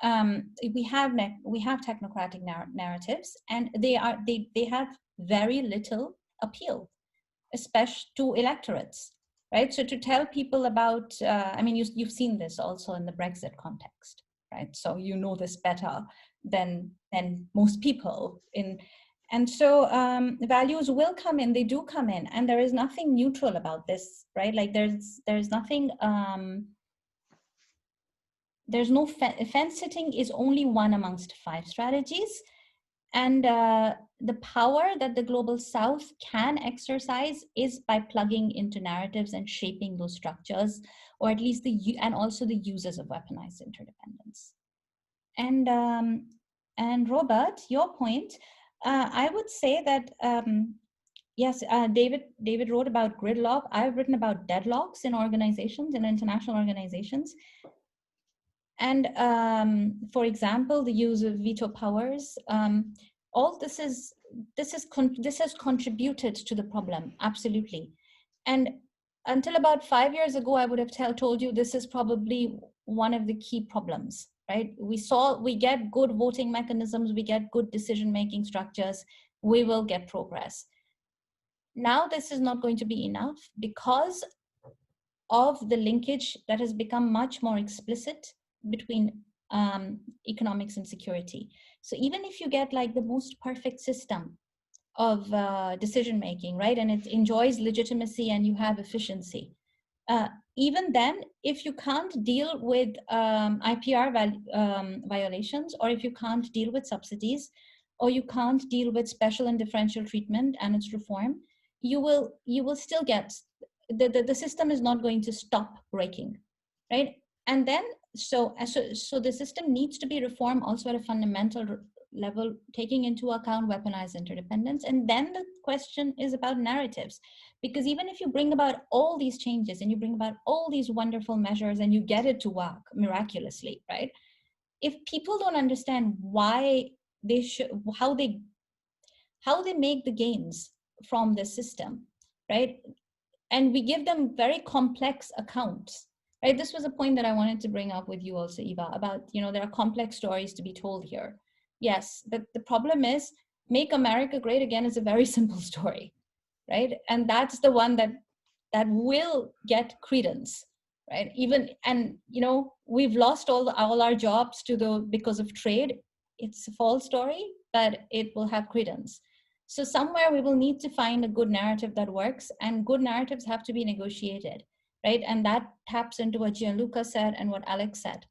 S3: we have technocratic narratives, and they have very little appeal, especially to electorates, right? So to tell people about, I mean, you've seen this also in the Brexit context, right? So you know this better than most people and so values will come in, they do come in, and there is nothing neutral about this, right? Like there's nothing, there's no fence sitting is only one amongst 5 strategies. And the power that the global south can exercise is by plugging into narratives and shaping those structures, or at least and also the users of weaponized interdependence. And Robert, your point, I would say that yes, David wrote about gridlock. I've written about deadlocks in organizations, in international organizations. And for example, the use of veto powers, all this has contributed to the problem, absolutely. And until about 5 years ago, I would have told you this is probably one of the key problems, right? We get good voting mechanisms, we get good decision-making structures, we will get progress. Now this is not going to be enough because of the linkage that has become much more explicit between economics and security. So even if you get like the most perfect system of decision-making, right, and it enjoys legitimacy and you have efficiency, even then, if you can't deal with IPR violations, or if you can't deal with subsidies, or you can't deal with special and differential treatment and its reform, you will still get, the system is not going to stop breaking, right? And then, so the system needs to be reformed also at a fundamental level, taking into account weaponized interdependence. And then the question is about narratives, because even if you bring about all these changes and you bring about all these wonderful measures and you get it to work miraculously, right? If people don't understand why they should, how they make the gains from the system, right? And we give them very complex accounts, right? This was a point that I wanted to bring up with you also, Eva, about, you know, there are complex stories to be told here. Yes, but the problem is, Make America Great Again is a very simple story, right? And that's the one that will get credence, right? Even, and you know, we've lost all our jobs because of trade. It's a false story, but it will have credence. So somewhere we will need to find a good narrative that works, and good narratives have to be negotiated, right? And that taps into what Gianluca said and what Alex said,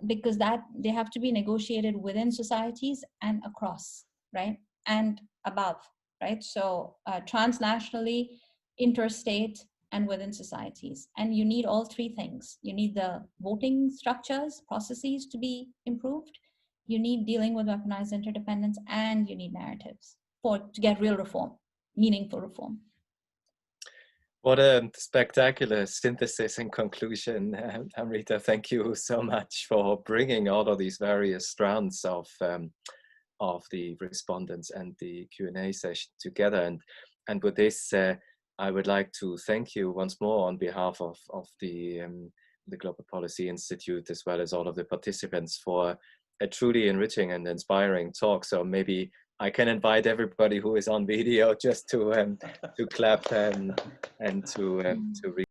S3: because that they have to be negotiated within societies and across, right? And above, right? So transnationally, interstate, and within societies. And you need all 3 things. You need the voting structures, processes to be improved. You need dealing with weaponized interdependence, and you need narratives to get real reform, meaningful reform.
S1: What a spectacular synthesis and conclusion, Amrita. Thank you so much for bringing all of these various strands of the respondents and the Q&A session together. And with this, I would like to thank you once more on behalf of the Global Policy Institute, as well as all of the participants, for a truly enriching and inspiring talk. So maybe I can invite everybody who is on video just to clap and to